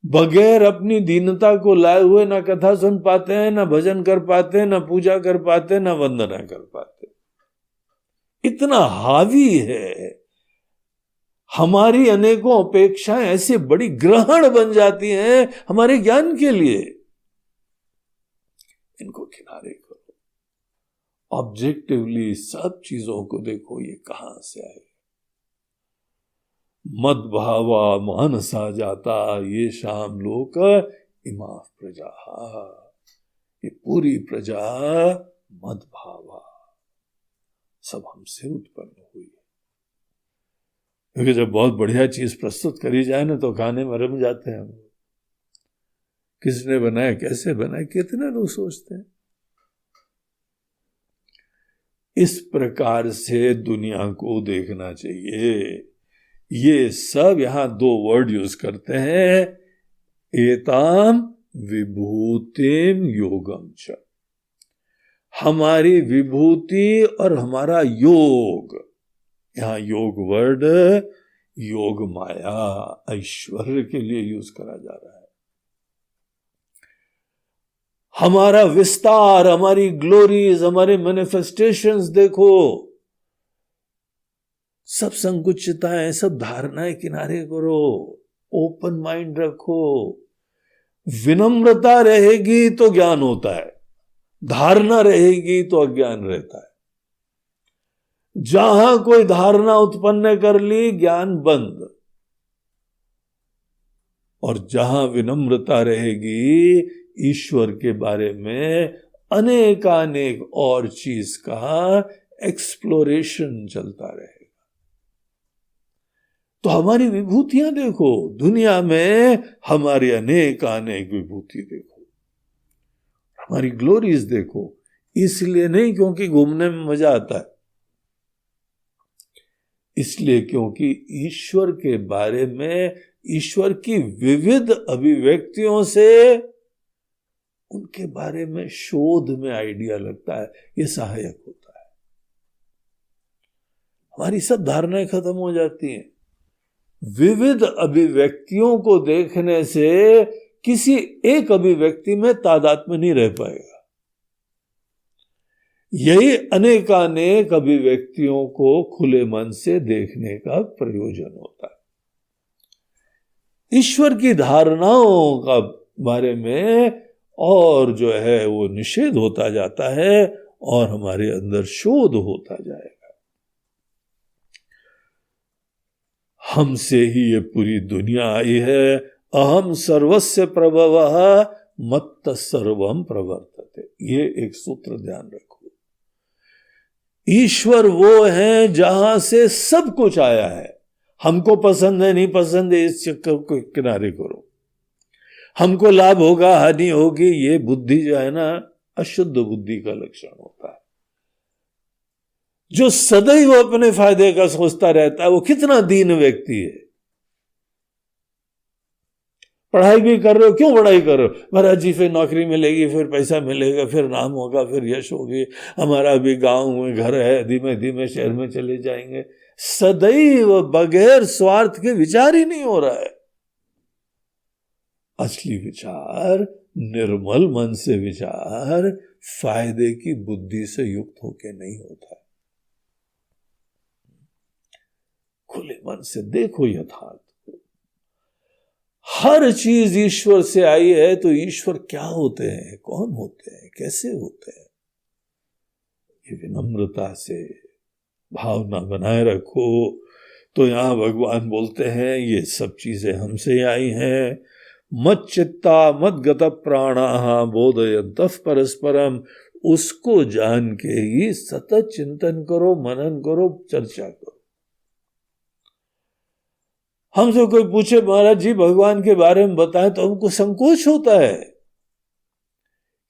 बगैर अपनी दीनता को लाए हुए ना कथा सुन पाते हैं, ना भजन कर पाते हैं, ना पूजा कर पाते हैं, ना वंदना कर पाते। इतना हावी है, हमारी अनेकों अपेक्षाएं ऐसे बड़ी ग्रहण बन जाती हैं हमारे ज्ञान के लिए। इनको किनारे करो, ऑब्जेक्टिवली सब चीजों को देखो, ये कहां से आए। मद भावा मानसा जाता ये शाम लोक इमाफ प्रजा, ये पूरी प्रजा मद भावा सब हमसे उत्पन्न हुई है। क्योंकि जब बहुत बढ़िया चीज प्रस्तुत करी जाए ना, तो खाने में रम जाते हैं हम। किसने बनाया, कैसे बनाया, कितने लोग सोचते हैं। इस प्रकार से दुनिया को देखना चाहिए। ये सब यहां दो वर्ड यूज करते हैं, एताम विभूतिम योगम च, हमारी विभूति और हमारा योग। यहां योग वर्ड योग माया, ऐश्वर्य के लिए यूज करा जा रहा है। हमारा विस्तार, हमारी ग्लोरीज, हमारे मैनिफेस्टेशंस देखो, सब संकुचितताएं, सब धारणाएं किनारे करो, ओपन माइंड रखो। विनम्रता रहेगी तो ज्ञान होता है, धारणा रहेगी तो अज्ञान रहता है। जहां कोई धारणा उत्पन्न कर ली, ज्ञान बंद। और जहां विनम्रता रहेगी, ईश्वर के बारे में अनेकानेक और चीज का एक्सप्लोरेशन चलता रहेगा। तो हमारी विभूतियां देखो, दुनिया में हमारी अनेकानेक विभूति देखो, हमारी ग्लोरीज देखो। इसलिए नहीं क्योंकि घूमने में मजा आता है, इसलिए क्योंकि ईश्वर के बारे में, ईश्वर की विविध अभिव्यक्तियों से उनके बारे में शोध में आइडिया लगता है, ये सहायक होता है। हमारी सब धारणाएं खत्म हो जाती हैं। विविध अभिव्यक्तियों को देखने से किसी एक अभिव्यक्ति में तादात्म्य नहीं रह पाएगा। यही अनेकानेक अभिव्यक्तियों को खुले मन से देखने का प्रयोजन होता है। ईश्वर की धारणाओं का बारे में और जो है वो निषेध होता जाता है और हमारे अंदर शोध होता जाएगा। हमसे ही ये पूरी दुनिया आई है। अहम सर्वस्य प्रभवः मत्तः सर्वम प्रवर्तते, ये एक सूत्र ध्यान रखो। ईश्वर वो है जहां से सब कुछ आया है। हमको पसंद है नहीं पसंद है, इस चक्कर को किनारे करो। हमको लाभ होगा हानि होगी, ये बुद्धि जो है ना, अशुद्ध बुद्धि का लक्षण होता है। जो सदैव अपने फायदे का सोचता रहता है, वो कितना दीन व्यक्ति है। पढ़ाई भी कर रहे हो, क्यों पढ़ाई कर रहे हो? महाराज जी फिर नौकरी मिलेगी, फिर पैसा मिलेगा, फिर नाम होगा, फिर यश होगी, हमारा भी गांव में घर है, धीमे धीमे शहर में चले जाएंगे। सदैव बगैर स्वार्थ के विचार ही नहीं हो रहा है। असली विचार निर्मल मन से विचार फायदे की बुद्धि से युक्त होके नहीं होता है। खुले मन से देखो यथार्थ को। हर चीज ईश्वर से आई है, तो ईश्वर क्या होते हैं, कौन होते हैं, कैसे होते हैं, ये विनम्रता से भावना बनाए रखो। तो यहां भगवान बोलते हैं ये सब चीजें हमसे आई हैं। मत चित्ता मत गत प्राणा बोधयन्तः परस्परम, उसको जान के ही सतत चिंतन करो, मनन करो, चर्चा करो। हमसे कोई पूछे महाराज जी भगवान के बारे में बताएं, तो हमको संकोच होता है,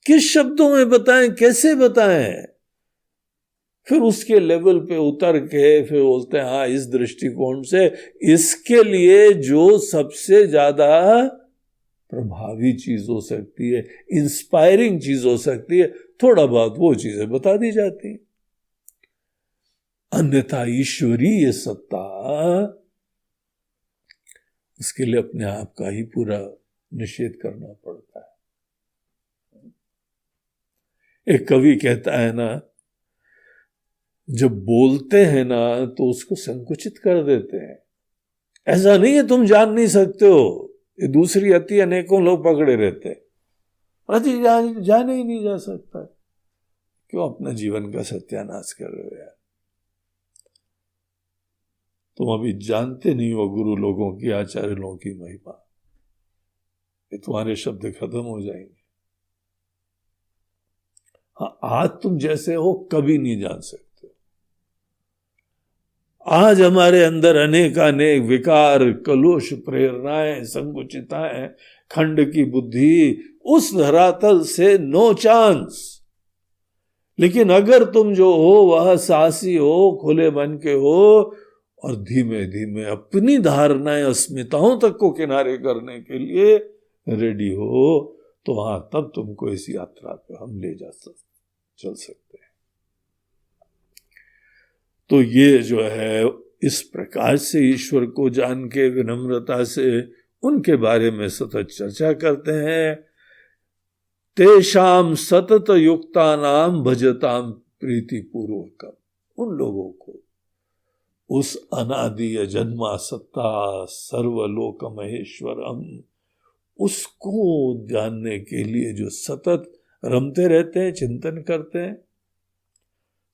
किस शब्दों में बताएं, कैसे बताएं। फिर उसके लेवल पे उतर के फिर बोलते हैं हाँ इस दृष्टिकोण से, इसके लिए जो सबसे ज्यादा प्रभावी चीज हो सकती है, इंस्पायरिंग चीज हो सकती है, थोड़ा बहुत वो चीजें बता दी जाती हैं। अन्यथा ईश्वरीय सत्ता, इसके लिए अपने आप का ही पूरा निषेध करना पड़ता है। एक कवि कहता है ना, जब बोलते हैं ना तो उसको संकुचित कर देते हैं। ऐसा नहीं है तुम जान नहीं सकते हो, ये दूसरी अति अनेकों लोग पकड़े रहते हैं, अति जाने ही नहीं जा सकता। क्यों अपना जीवन का सत्यानाश कर रहे हो यार? तुम अभी जानते नहीं हो गुरु लोगों की, आचार्य लोगों की महिमा। ये तुम्हारे शब्द खत्म हो जाएंगे। हाँ, आज तुम जैसे हो कभी नहीं जान सकते। आज हमारे अंदर अनेक विकार, कलुष, प्रेरणाएं, संकुचिताएं, खंड की बुद्धि, उस धरातल से नो चांस। लेकिन अगर तुम जो हो वह साहसी हो, खुले मन के हो, और धीमे धीमे अपनी धारणाएं, अस्मिताओं तक को किनारे करने के लिए रेडी हो, तो हाँ तब तुमको इस यात्रा पे हम ले चल सकते हैं। तो ये जो है इस प्रकार से ईश्वर को जान के विनम्रता से उनके बारे में सतत चर्चा करते हैं। तेषाम सतत युक्तानाम भजताम प्रीति पूर्वकम, उन लोगों को उस अनादि जन्मा सत्ता सर्वलोक महेश्वरम, उसको जानने के लिए जो सतत रमते रहते हैं, चिंतन करते हैं,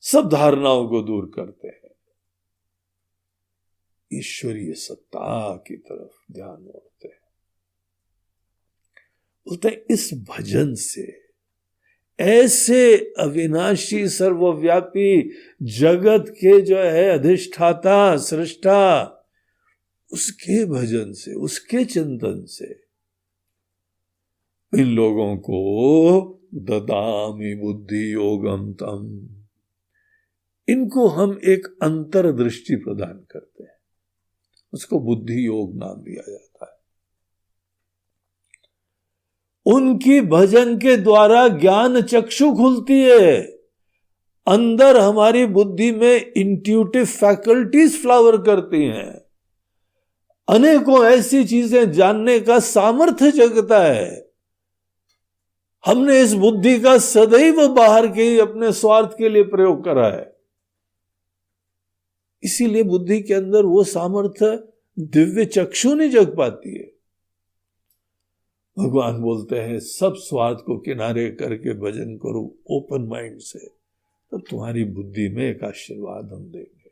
सब धारणाओं को दूर करते हैं, ईश्वरीय सत्ता की तरफ ध्यान मोड़ते हैं। बोलते हैं इस भजन से, ऐसे अविनाशी सर्वव्यापी जगत के जो है अधिष्ठाता सृष्टा, उसके भजन से, उसके चिंतन से इन लोगों को ददामि बुद्धि योगम तम, इनको हम एक अंतर्दृष्टि प्रदान करते हैं, उसको बुद्धि योग नाम दिया जाता है। उनकी भजन के द्वारा ज्ञान चक्षु खुलती है, अंदर हमारी बुद्धि में इंट्यूटिव फैकल्टीज फ्लावर करती हैं, अनेकों ऐसी चीजें जानने का सामर्थ्य जगता है। हमने इस बुद्धि का सदैव बाहर के ही अपने स्वार्थ के लिए प्रयोग करा है, इसीलिए बुद्धि के अंदर वो सामर्थ्य दिव्य चक्षु नहीं जग पाती है। भगवान बोलते हैं सब स्वार्थ को किनारे करके भजन करो ओपन माइंड से, तब तुम्हारी बुद्धि में एक आशीर्वाद हम देंगे।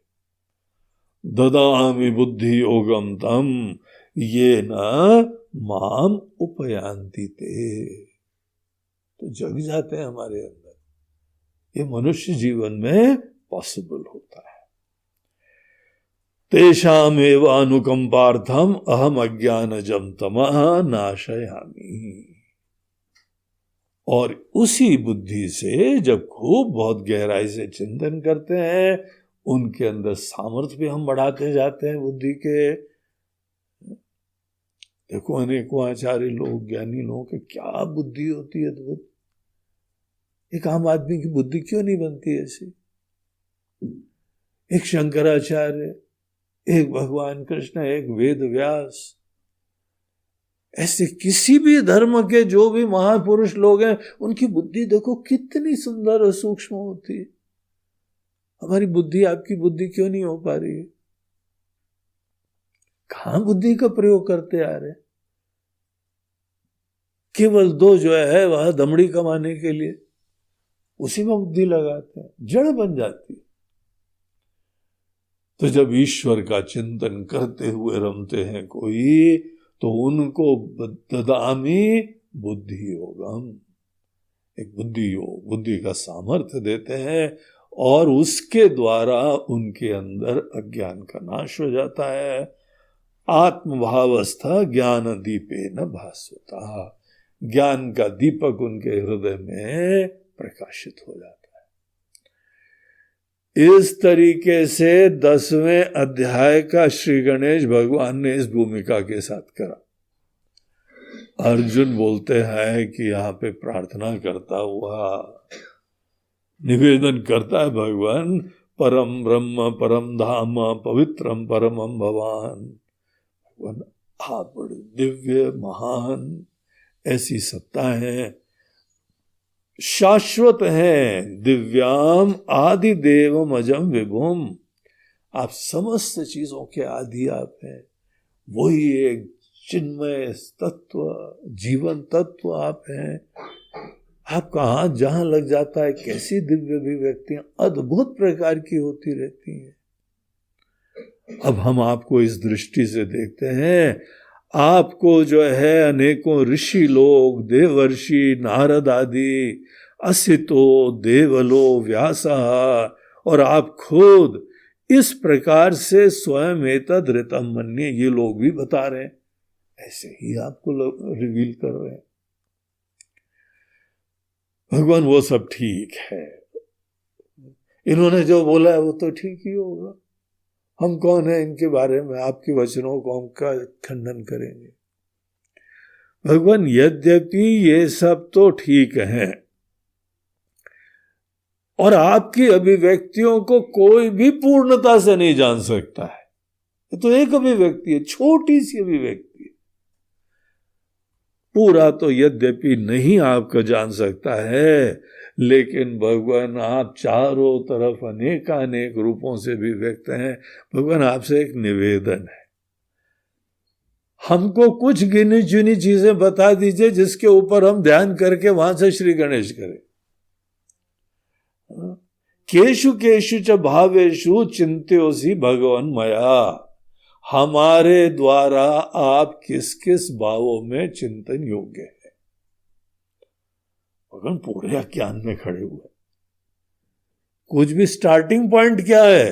ददामि बुद्धि योगम तम ये न माम उपयांति ते, तो जग जाते हैं हमारे अंदर। ये मनुष्य जीवन में पॉसिबल होता है। तेषामेव अनुकंपार्थम अहम अज्ञानजं तमः नाशयामि, और उसी बुद्धि से जब खूब बहुत गहराई से चिंतन करते हैं, उनके अंदर सामर्थ्य भी हम बढ़ाते जाते हैं बुद्धि के। देखो अनेकों आचार्य लोग, ज्ञानी लोगों की क्या बुद्धि होती है अद्भुत। एक आम आदमी की बुद्धि क्यों नहीं बनती ऐसी? एक शंकराचार्य, एक भगवान कृष्ण, एक वेद व्यास, ऐसे किसी भी धर्म के जो भी महापुरुष लोग हैं, उनकी बुद्धि देखो कितनी सुंदर और सूक्ष्म होती है। हमारी बुद्धि, आपकी बुद्धि क्यों नहीं हो पा रही है? कहां बुद्धि का प्रयोग करते आ रहे? केवल दो जो है वह दमड़ी कमाने के लिए उसी में बुद्धि लगाते हैं, जड़ बन जाती है। तो जब ईश्वर का चिंतन करते हुए रमते हैं कोई, तो उनको ददामि बुद्धि योगम, एक बुद्धि योग, बुद्धि का सामर्थ्य देते हैं, और उसके द्वारा उनके अंदर अज्ञान का नाश हो जाता है। आत्मभावस्था ज्ञान दीपे न भास्वता, ज्ञान का दीपक उनके हृदय में प्रकाशित हो जाता है। इस तरीके से 10वें अध्याय का श्री गणेश भगवान ने इस भूमिका के साथ करा। अर्जुन बोलते हैं कि यहाँ पे प्रार्थना करता हुआ निवेदन करता है, भगवान परम ब्रह्म परम धाम पवित्रम परमम भवान, भगवान आप बड़े दिव्य महान ऐसी सत्ता है, शाश्वत हैं, दिव्याम आदि देवम अजम विभुम, आप समस्त चीजों के आदि आप हैं, वही एक चिन्मय तत्व, जीवन तत्व आप हैं। आपका हाथ जहां लग जाता है, कैसी दिव्य अभिव्यक्तियां अद्भुत प्रकार की होती रहती हैं। अब हम आपको इस दृष्टि से देखते हैं, आपको जो है अनेकों ऋषि लोग, देवर्षि, नारद आदि, असितो देवलो व्यासा, और आप खुद इस प्रकार से स्वयं एतद् ऋतं मन्ये, ये लोग भी बता रहे हैं, ऐसे ही आपको रिवील कर रहे हैं। भगवान वो सब ठीक है, इन्होंने जो बोला है वो तो ठीक ही होगा, हम कौन है इनके बारे में आपके वचनों को हम का खंडन करेंगे। भगवान यद्यपि ये सब तो ठीक है, और आपकी अभिव्यक्तियों को कोई भी पूर्णता से नहीं जान सकता है, ये तो एक अभिव्यक्ति है, छोटी सी अभिव्यक्ति है। पूरा तो यद्यपि नहीं आपको जान सकता है, लेकिन भगवान आप चारों तरफ अनेकानेक रूपों से भी व्यक्त हैं। भगवान आपसे एक निवेदन है, हमको कुछ गिनी चुनी चीजें बता दीजिए जिसके ऊपर हम ध्यान करके वहां से श्री गणेश करें। केशु केशु च भावेशु चिंत्योसि भगवान मया, हमारे द्वारा आप किस किस भावों में चिंतन योग्य है। भगवान पूरे ज्ञान में खड़े हुए, कुछ भी स्टार्टिंग पॉइंट क्या है,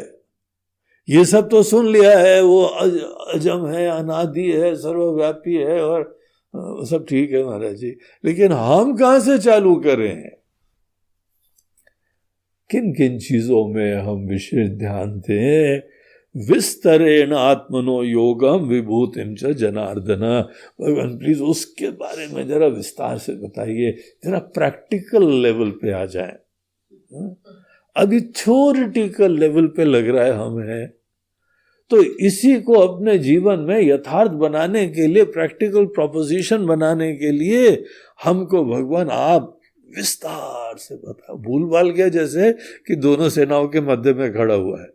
ये सब तो सुन लिया है, वो अजम है, अनादि है, सर्वव्यापी है, और सब ठीक है महाराज जी, लेकिन हम कहां से चालू करें हैं? किन किन चीजों में हम विशेष ध्यान दें? विस्तरेण आत्मनो योगम विभूतिम च जनार्दन, भगवान प्लीज उसके बारे में जरा विस्तार से बताइए, जरा प्रैक्टिकल लेवल पे आ जाए। अभी थ्योरिटिकल लेवल पे लग रहा है हम हैं, तो इसी को अपने जीवन में यथार्थ बनाने के लिए, प्रैक्टिकल प्रोपोजिशन बनाने के लिए हमको भगवान आप विस्तार से बता। भूल भाल गया जैसे कि दोनों सेनाओं के मध्य में खड़ा हुआ है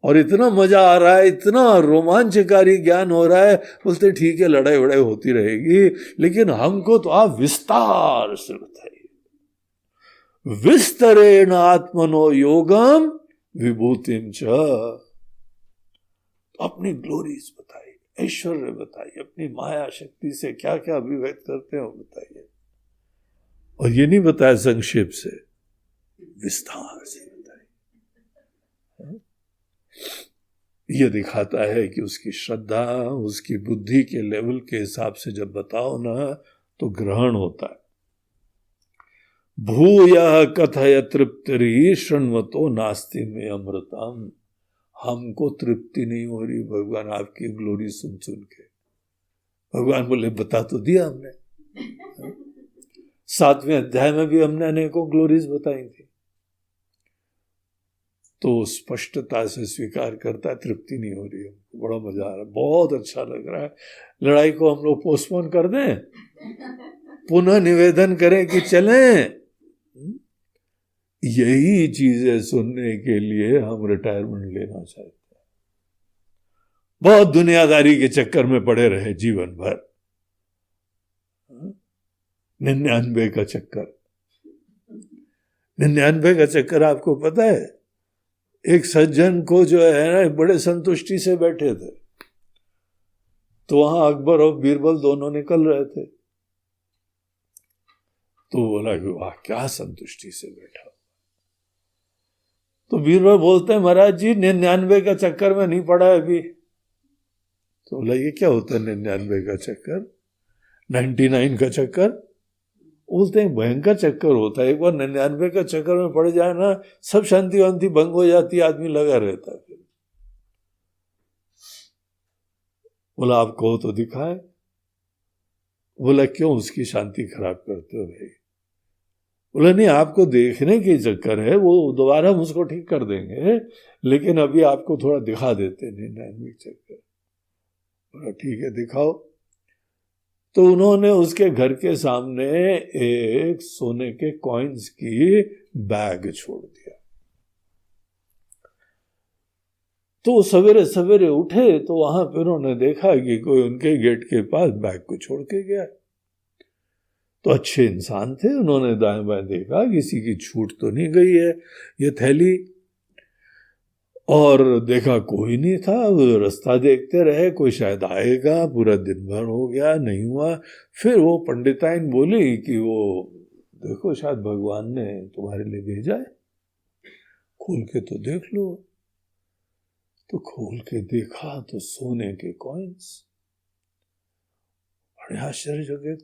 और इतना मजा आ रहा है, इतना रोमांचकारी ज्ञान हो रहा है, बोलते ठीक है लड़ाई वड़ाई होती रहेगी, लेकिन हमको तो आप विस्तार से बताइए। विस्तरेण आत्मनो योगम विभूतिम च, अपनी ग्लोरीज बताइए, ऐश्वर्य बताइए, अपनी माया शक्ति से क्या क्या अभिव्यक्त करते हो बताइए। और ये नहीं बताया संक्षेप से, विस्तार से बताइए। ये दिखाता है कि उसकी श्रद्धा, उसकी बुद्धि के लेवल के हिसाब से जब बताओ ना तो ग्रहण होता है। भूयः कथय तृप्तिरी शृण्वतो नास्ति में अमृतम, हमको तृप्ति नहीं हो रही भगवान आपकी ग्लोरी सुन सुन के। भगवान बोले बता तो दिया हमने, 7वें अध्याय में भी हमने अनेकों ग्लोरीज बताई थी। तो स्पष्टता से स्वीकार करता है, तृप्ति नहीं हो रही है, बड़ा मजा आ रहा है, बहुत अच्छा लग रहा है, लड़ाई को हम लोग पोस्टपोन कर दें, पुनः निवेदन करें कि चलें। यही चीजें सुनने के लिए हम रिटायरमेंट लेना चाहते हैं। बहुत दुनियादारी के चक्कर में पड़े रहे जीवन भर, 99 का चक्कर। 99 का चक्कर आपको पता है, एक सज्जन को जो है ना बड़े संतुष्टि से बैठे थे, तो वहां अकबर और बीरबल दोनों निकल रहे थे, तो बोला कि वाह क्या संतुष्टि से बैठा। तो बीरबल बोलते हैं महाराज जी 99 का चक्कर में नहीं पड़ा है अभी। तो बोला ये क्या होता है 99 का चक्कर, 99 का चक्कर? बोलते हैं भयंकर चक्कर होता है, एक बार 99 का चक्कर में पड़ जाए ना, सब शांति वांति भंग हो जाती है, आदमी लगा रहता है। फिर बोला आप कहो तो दिखाए। बोला क्यों उसकी शांति खराब करते हो भाई? बोला नहीं, आपको देखने के चक्कर है, वो दोबारा हम उसको ठीक कर देंगे, लेकिन अभी आपको थोड़ा दिखा देते हैं 99 चक्कर। बोला ठीक है दिखाओ। तो उन्होंने उसके घर के सामने एक सोने के कॉइन्स की बैग छोड़ दिया। तो सवेरे सवेरे उठे तो वहां पर उन्होंने देखा कि कोई उनके गेट के पास बैग को छोड़ के गया। तो अच्छे इंसान थे, उन्होंने दाएं बाएं देखा, किसी की छूट तो नहीं गई है ये थैली, और देखा कोई नहीं था। रास्ता देखते रहे, कोई शायद आएगा, पूरा दिन भर हो गया, नहीं हुआ। फिर वो पंडिताइन बोली कि वो देखो शायद भगवान ने तुम्हारे लिए भेजा है, खोल के तो देख लो। तो खोल के देखा तो सोने के कॉइन्स। बड़े आश्चर्य।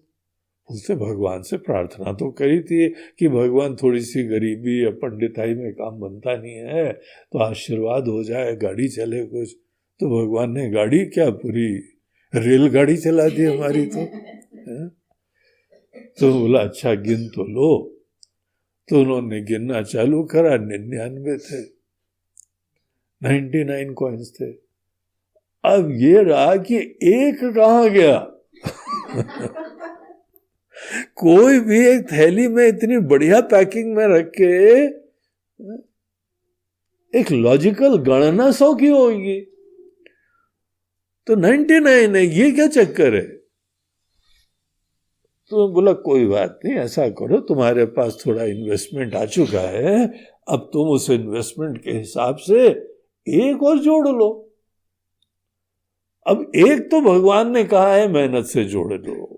उससे भगवान से प्रार्थना तो करी थी कि भगवान थोड़ी सी गरीबी या पंडिताई में काम बनता नहीं है तो आशीर्वाद हो जाए, गाड़ी चले कुछ। तो भगवान ने गाड़ी क्या, पूरी रेलगाड़ी चला दी हमारी। तो बोला अच्छा गिन तो लो। तो उन्होंने गिनना चालू करा, 99 थे, 99 कॉइन्स थे। अब ये रहा कि एक कहाँ गया। कोई भी एक थैली में इतनी बढ़िया पैकिंग में रख के एक लॉजिकल गणना 100 की होगी, तो 99 है, ये क्या चक्कर है? तो बोला कोई बात नहीं, ऐसा करो, तुम्हारे पास थोड़ा इन्वेस्टमेंट आ चुका है, अब तुम उस इन्वेस्टमेंट के हिसाब से एक और जोड़ लो। अब एक तो भगवान ने कहा है मेहनत से जोड़ लो,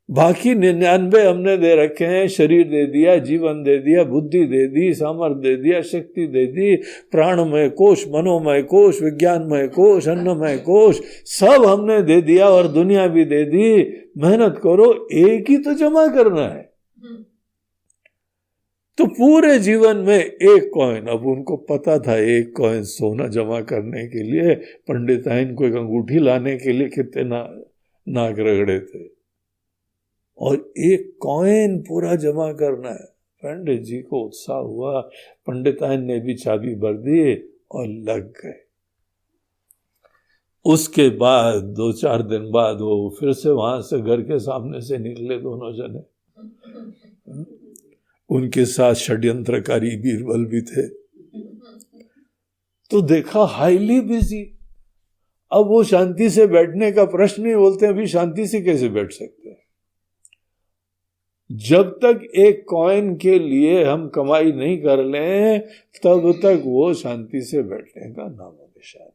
बाकी 99 हमने दे रखे हैं, शरीर दे दिया, जीवन दे दिया, बुद्धि दे दी, सामर्थ्य दे दिया, शक्ति दे दी, प्राणमय कोश, मनोमय कोश, विज्ञानमय कोश, अन्नमय कोश, सब हमने दे दिया और दुनिया भी दे दी। मेहनत करो, एक ही तो जमा करना है। तो पूरे जीवन में एक कॉइन, अब उनको पता था एक कॉइन सोना जमा करने के लिए पंडिताइन को एक अंगूठी लाने के लिए कितने नाक रगड़े थे, और एक कॉइन पूरा जमा करना है। पंडित जी को उत्साह हुआ, पंडिताइन ने भी चाबी भर दी और लग गए। उसके बाद 2-4 दिन बाद वो फिर से वहां से घर के सामने से निकले दोनों जने। उनके साथ षड्यंत्रकारी बीरबल भी थे। तो देखा हाईली बिजी। अब वो शांति से बैठने का प्रश्न नहीं, बोलते अभी शांति से कैसे बैठ सकते हैं? जब तक एक कॉइन के लिए हम कमाई नहीं कर लें तब तक वो शांति से बैठने का नाम निशान।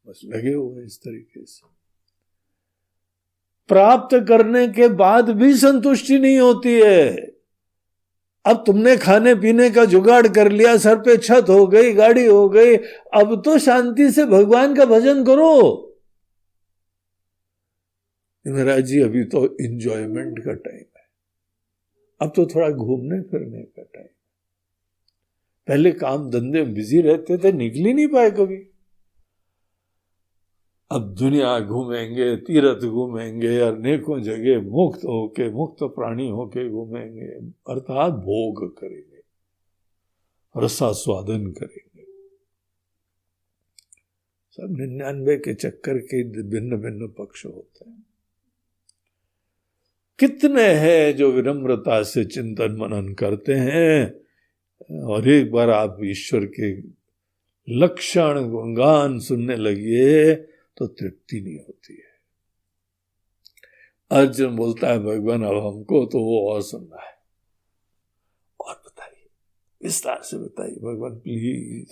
बस लगे हुए इस तरीके से। प्राप्त करने के बाद भी संतुष्टि नहीं होती है। अब तुमने खाने पीने का जुगाड़ कर लिया, सर पे छत हो गई, गाड़ी हो गई, अब तो शांति से भगवान का भजन करो। महाराज जी अभी तो एंजॉयमेंट का टाइम है, अब तो थोड़ा घूमने फिरने का टाइम। पहले काम धंधे बिजी रहते थे, निकल ही नहीं पाए कभी। अब दुनिया घूमेंगे, तीर्थ घूमेंगे, अनेकों जगह मुक्त होके, मुक्त प्राणी होके घूमेंगे, अर्थात भोग करेंगे, रसास्वादन करेंगे। सब 99 के चक्कर के भिन्न भिन्न पक्ष होते हैं। कितने हैं जो विनम्रता से चिंतन मनन करते हैं, और एक बार आप ईश्वर के लक्षण गुणगान सुनने लगिए तो तृप्ति नहीं होती है। अर्जुन बोलता है भगवान अब हमको तो वो और सुनना है, और बताइए, विस्तार से बताइए भगवान प्लीज।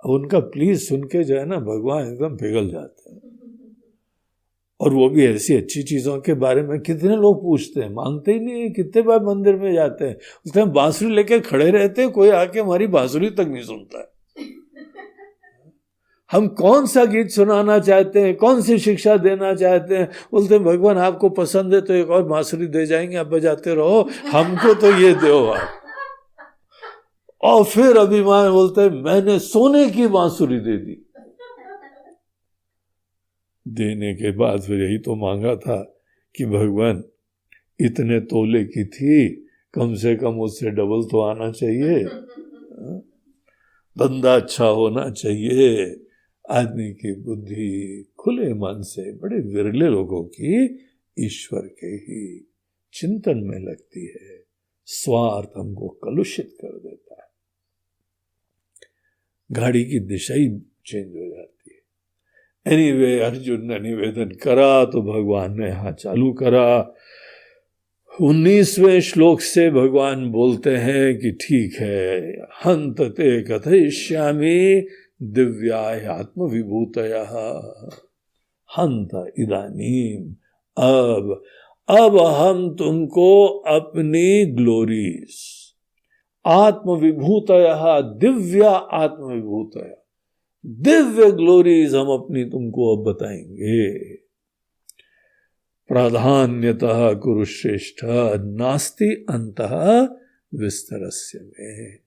अब उनका प्लीज सुन के जो है ना भगवान एकदम पिघल जाते हैं। और वो भी ऐसी अच्छी चीजों के बारे में कितने लोग पूछते हैं, मानते ही नहीं है। कितने बार मंदिर में जाते हैं, उस टाइम बांसुरी लेके खड़े रहते हैं, कोई आके हमारी बांसुरी तक नहीं सुनता है। हम कौन सा गीत सुनाना चाहते हैं, कौन सी शिक्षा देना चाहते हैं, बोलते हैं भगवान आपको पसंद है तो एक और बांसुरी दे जाएंगे, आप बजाते रहो, हमको तो ये दो आप। और फिर अभिमान बोलते हैं मैंने सोने की बांसुरी दे दी। देने के बाद फिर यही तो मांगा था कि भगवान इतने तोले की थी, कम से कम उससे डबल तो आना चाहिए, धंधा अच्छा होना चाहिए। आदमी की बुद्धि खुले मन से, बड़े विरले लोगों की ईश्वर के ही चिंतन में लगती है। स्वार्थ हमको कलुषित कर देता है, गाड़ी की दिशा ही चेंज हो जाती है। एनीवे अर्जुन ने निवेदन करा तो भगवान ने यहाँ चालू करा। 19वें श्लोक से भगवान बोलते हैं कि ठीक है, हंत ते कथयिष्यामि दिव्याय आत्म विभूतयः हंत इदानीम, अब हम तुमको अपनी ग्लोरीज आत्म विभूतयः, दिव्य आत्म विभूतयः, दिव्य ग्लोरीज हम अपनी तुमको अब बताएंगे। प्राधान्यतः कुरुश्रेष्ठ नास्ति अंतः विस्तरस्य में।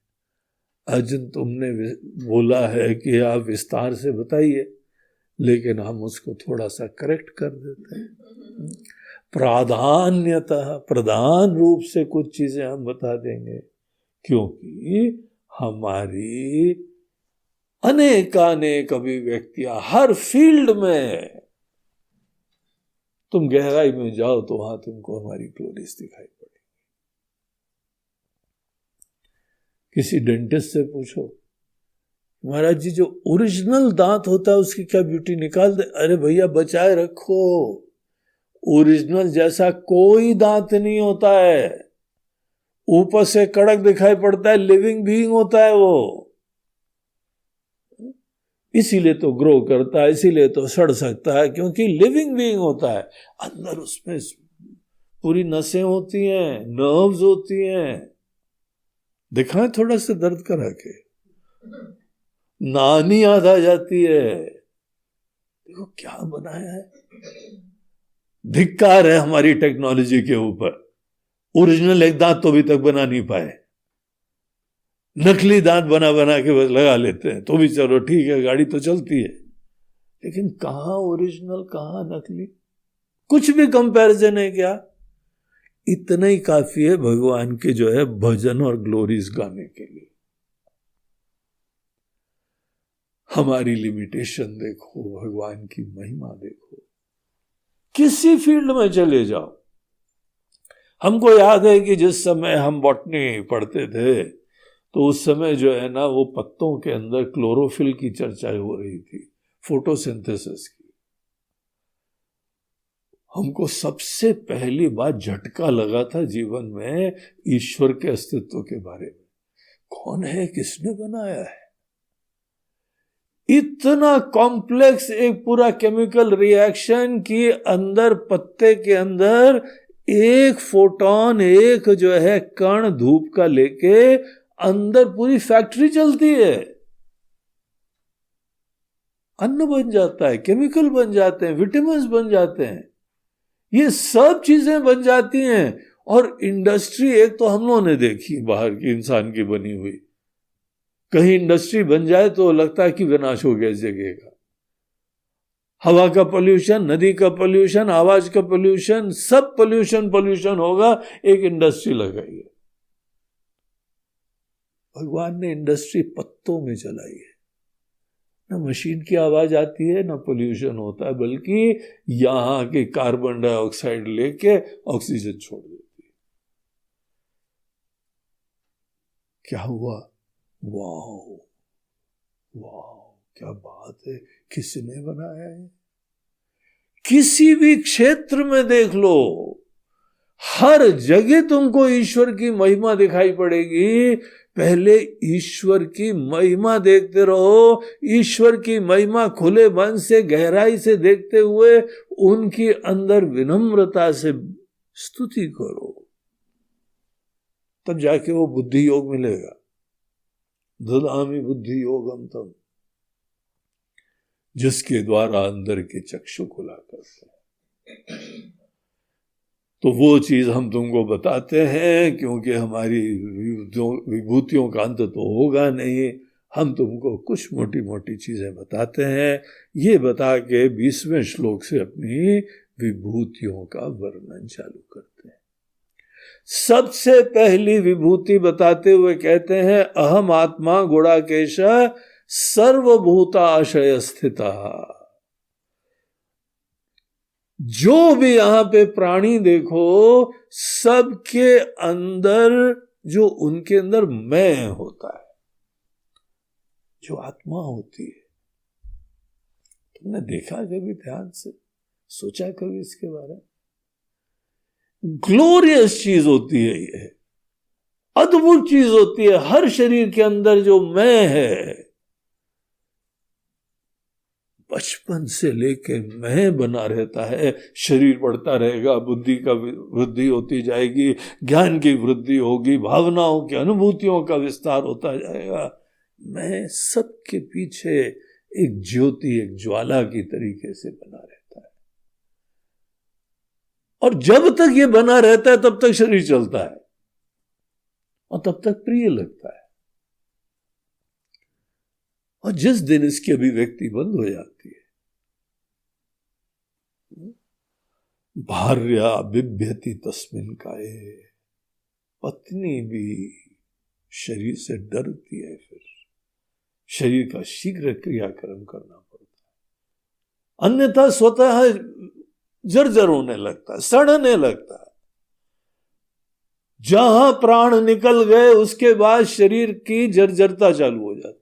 अर्जुन तुमने बोला है कि आप विस्तार से बताइए, लेकिन हम उसको थोड़ा सा करेक्ट कर देते हैं। प्राधान्यतः, प्रधान रूप से कुछ चीजें हम बता देंगे, क्योंकि हमारी अनेकानेक अभिव्यक्तियां हर फील्ड में, तुम गहराई में जाओ तो वहां तुमको हमारी ग्लोरीज दिखाई पड़ेगी। किसी डेंटिस्ट से पूछो महाराज जी जो ओरिजिनल दांत होता है उसकी क्या ब्यूटी निकाल दे, अरे भैया बचाए रखो, ओरिजिनल जैसा कोई दांत नहीं होता है। ऊपर से कड़क दिखाई पड़ता है, लिविंग बीइंग होता है वो, इसीलिए तो ग्रो करता है, इसीलिए तो सड़ सकता है, क्योंकि लिविंग बीइंग होता है। अंदर उसमें पूरी नसें होती हैं, नर्व्स होती हैं। दिखाएं थोड़ा सा दर्द करा के, नानी याद आ जाती है। देखो क्या बनाया है। धिक्कार है हमारी टेक्नोलॉजी के ऊपर, ओरिजिनल एक दांत तो अभी तक बना नहीं पाए, नकली दांत बना बना के बस लगा लेते हैं, तो भी चलो ठीक है, गाड़ी तो चलती है, लेकिन कहां ओरिजिनल कहां नकली, कुछ भी कंपैरिजन है क्या? इतना ही काफी है भगवान के जो है भजन और ग्लोरीज गाने के लिए। हमारी लिमिटेशन देखो, भगवान की महिमा देखो। किसी फील्ड में चले जाओ, हमको याद है कि जिस समय हम बॉटनी पढ़ते थे तो उस समय जो है ना वो पत्तों के अंदर क्लोरोफिल की चर्चा हो रही थी, फोटोसिंथेसिस की। हमको सबसे पहली बात झटका लगा था जीवन में ईश्वर के अस्तित्व के बारे में। कौन है, किसने बनाया है? इतना कॉम्प्लेक्स एक पूरा केमिकल रिएक्शन की अंदर, पत्ते के अंदर एक फोटोन, एक जो है कण धूप का लेके अंदर पूरी फैक्ट्री चलती है, अन्न बन जाता है, केमिकल बन जाते हैं, विटामिन्स बन जाते हैं, ये सब चीजें बन जाती हैं। और इंडस्ट्री एक तो हम लोगों ने देखी बाहर की इंसान की बनी हुई, कहीं इंडस्ट्री बन जाए तो लगता है कि विनाश हो गया इस जगह का। हवा का पोल्यूशन, नदी का पोल्यूशन, आवाज का पोल्यूशन, सब पोल्यूशन होगा, एक इंडस्ट्री लगाई है। भगवान ने इंडस्ट्री पत्तों में चलाई है, ना मशीन की आवाज आती है, ना पोल्यूशन होता है, बल्कि यहां के कार्बन डाइऑक्साइड लेके ऑक्सीजन छोड़ देती है। क्या हुआ? वाह वाह, क्या बात है! किसने बनाया है? किसी भी क्षेत्र में देख लो, हर जगह तुमको ईश्वर की महिमा दिखाई पड़ेगी। पहले ईश्वर की महिमा देखते रहो, ईश्वर की महिमा खुले मन से, गहराई से देखते हुए उनकी अंदर विनम्रता से स्तुति करो, तब जाके वो बुद्धि योग मिलेगा। ददामि बुद्धि योगम तम, जिसके द्वारा अंदर के चक्षु खुला करते हैं। तो वो चीज हम तुमको बताते हैं, क्योंकि हमारी विभूतियों का अंत तो होगा नहीं। हम तुमको कुछ मोटी मोटी चीजें बताते हैं। ये बता के 20वें श्लोक से अपनी विभूतियों का वर्णन चालू करते हैं। सबसे पहली विभूति बताते हुए कहते हैं, अहम आत्मा गुणाकेश सर्वभूताशय स्थिता। जो भी यहां पे प्राणी देखो, सबके अंदर जो उनके अंदर मैं होता है, जो आत्मा होती है। तुमने देखा कभी ध्यान से, सोचा कभी इसके बारे में? ग्लोरियस चीज होती है ये, अद्भुत चीज होती है। हर शरीर के अंदर जो मैं है, बचपन से लेके मैं बना रहता है। शरीर बढ़ता रहेगा, बुद्धि का वृद्धि होती जाएगी, ज्ञान की वृद्धि होगी, भावनाओं की, अनुभूतियों का विस्तार होता जाएगा। मैं सबके पीछे एक ज्योति, एक ज्वाला की तरीके से बना रहता है। और जब तक ये बना रहता है तब तक शरीर चलता है और तब तक प्रिय लगता है। और जिस दिन इसकी अभिव्यक्ति बंद हो जाती है, भार्या बिभ्यति तस्मिन् काये, पत्नी भी शरीर से डरती है। फिर शरीर का शीघ्र क्रियाक्रम करना पड़ता है, अन्यथा स्वतः जर्जर होने लगता है, सड़ने लगता है। जहां प्राण निकल गए उसके बाद शरीर की जर्जरता चालू हो जाती है,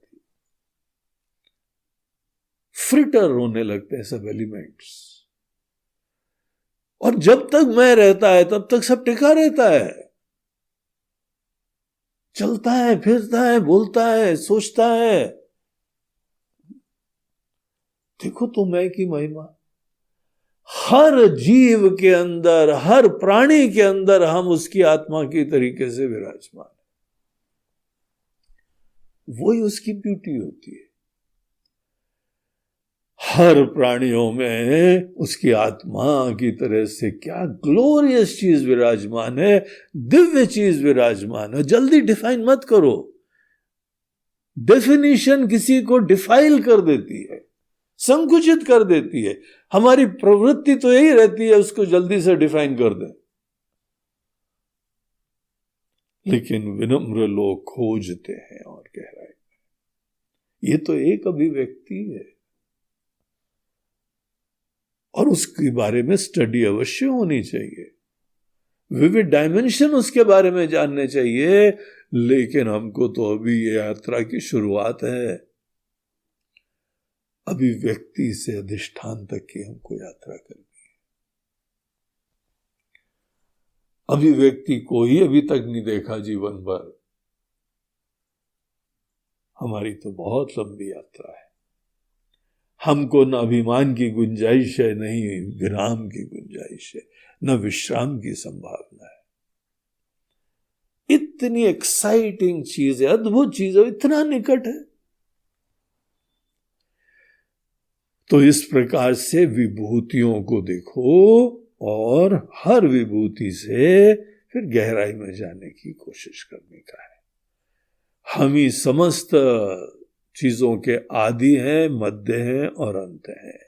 फ्रिटर होने लगते हैं सब एलिमेंट्स। और जब तक मैं रहता है तब तक सब टिका रहता है, चलता है, फिरता है, बोलता है, सोचता है। देखो तो मैं की महिमा, हर जीव के अंदर, हर प्राणी के अंदर हम उसकी आत्मा की तरीके से विराजमान है। वही उसकी ब्यूटी होती है। हर प्राणियों में उसकी आत्मा की तरह से क्या ग्लोरियस चीज विराजमान है, दिव्य चीज विराजमान है। जल्दी डिफाइन मत करो, डेफिनेशन किसी को डिफाइल कर देती है, संकुचित कर देती है। हमारी प्रवृत्ति तो यही रहती है उसको जल्दी से डिफाइन कर दें। लेकिन विनम्र लोग खोजते हैं और गहराई में। ये तो एक अभिव्यक्ति है और उसके बारे में स्टडी अवश्य होनी चाहिए, विविध डायमेंशन उसके बारे में जानने चाहिए। लेकिन हमको तो अभी ये यात्रा की शुरुआत है, अभी व्यक्ति से अधिष्ठान तक की हमको यात्रा करनी है। अभी व्यक्ति को ही अभी तक नहीं देखा जीवन भर। हमारी तो बहुत लंबी यात्रा है। हमको न अभिमान की गुंजाइश है, नहीं विराम की गुंजाइश है, न विश्राम की संभावना है। इतनी एक्साइटिंग चीज है, अद्भुत चीज है, इतना निकट है। तो इस प्रकार से विभूतियों को देखो और हर विभूति से फिर गहराई में जाने की कोशिश करने का है। हम ही समस्त चीजों के आदि हैं, मध्य हैं और अंत हैं।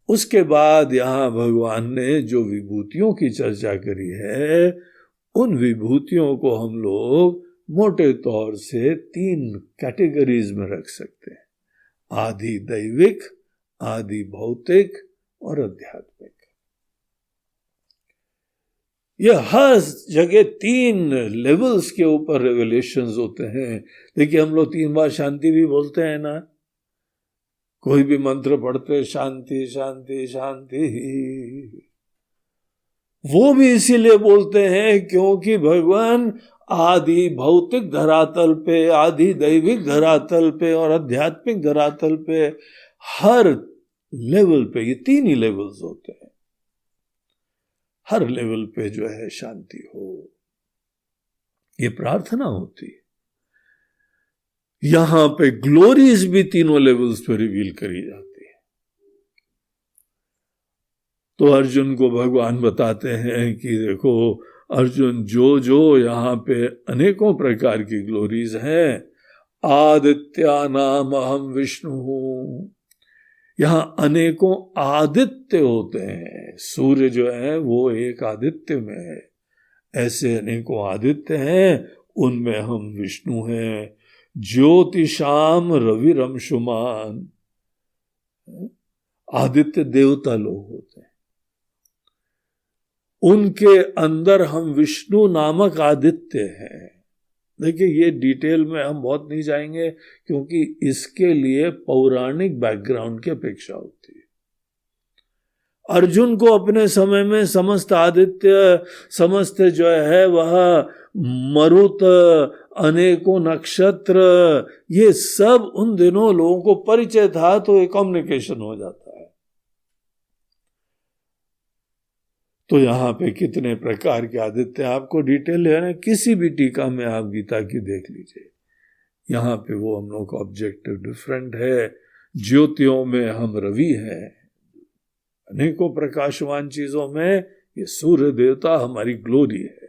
उसके बाद यहां भगवान ने जो विभूतियों की चर्चा करी है, उन विभूतियों को हम लोग मोटे तौर से 3 कैटेगरीज में रख सकते हैं: आदि दैविक, आदि भौतिक और आध्यात्मिक। ये हर जगह 3 लेवल्स के ऊपर रेवलेशंस होते हैं। देखिए, हम लोग 3 बार शांति भी बोलते हैं ना, कोई भी मंत्र पढ़ते शांति शांति शांति, वो भी इसीलिए बोलते हैं क्योंकि भगवान आदि भौतिक धरातल पे, आदि दैविक धरातल पे और आध्यात्मिक धरातल पे, हर लेवल पे, ये 3 ही लेवल्स होते हैं, हर लेवल पे जो है शांति हो, ये प्रार्थना होती है। यहां पे ग्लोरीज भी तीनों लेवल्स पे रिवील करी जाती है। तो अर्जुन को भगवान बताते हैं कि देखो अर्जुन, जो जो यहां पे अनेकों प्रकार की ग्लोरीज हैं, आदित्या नाम अहम विष्णु हूं, यहां अनेकों आदित्य होते हैं। सूर्य जो है वो एक आदित्य में है, ऐसे अनेकों आदित्य हैं, उनमें हम विष्णु हैं। ज्योतिषाम रविरंशुमान, आदित्य देवता लोग होते हैं, उनके अंदर हम विष्णु नामक आदित्य हैं। देखिए, ये डिटेल में हम बहुत नहीं जाएंगे क्योंकि इसके लिए पौराणिक बैकग्राउंड की अपेक्षा होती है। अर्जुन को अपने समय में समस्त आदित्य, समस्त जो है वह मरुत, अनेकों नक्षत्र, ये सब उन दिनों लोगों को परिचय था, तो एक कम्युनिकेशन हो जाता है। तो यहाँ पे कितने प्रकार के आदित्य आपको डिटेल है ना, किसी भी टीका में आप गीता की देख लीजिए, यहाँ पे वो हम लोग का ऑब्जेक्टिव डिफरेंट है। ज्योतियों में हम रवि हैं, अनेकों प्रकाशवान चीजों में ये सूर्य देवता हमारी ग्लोरी है।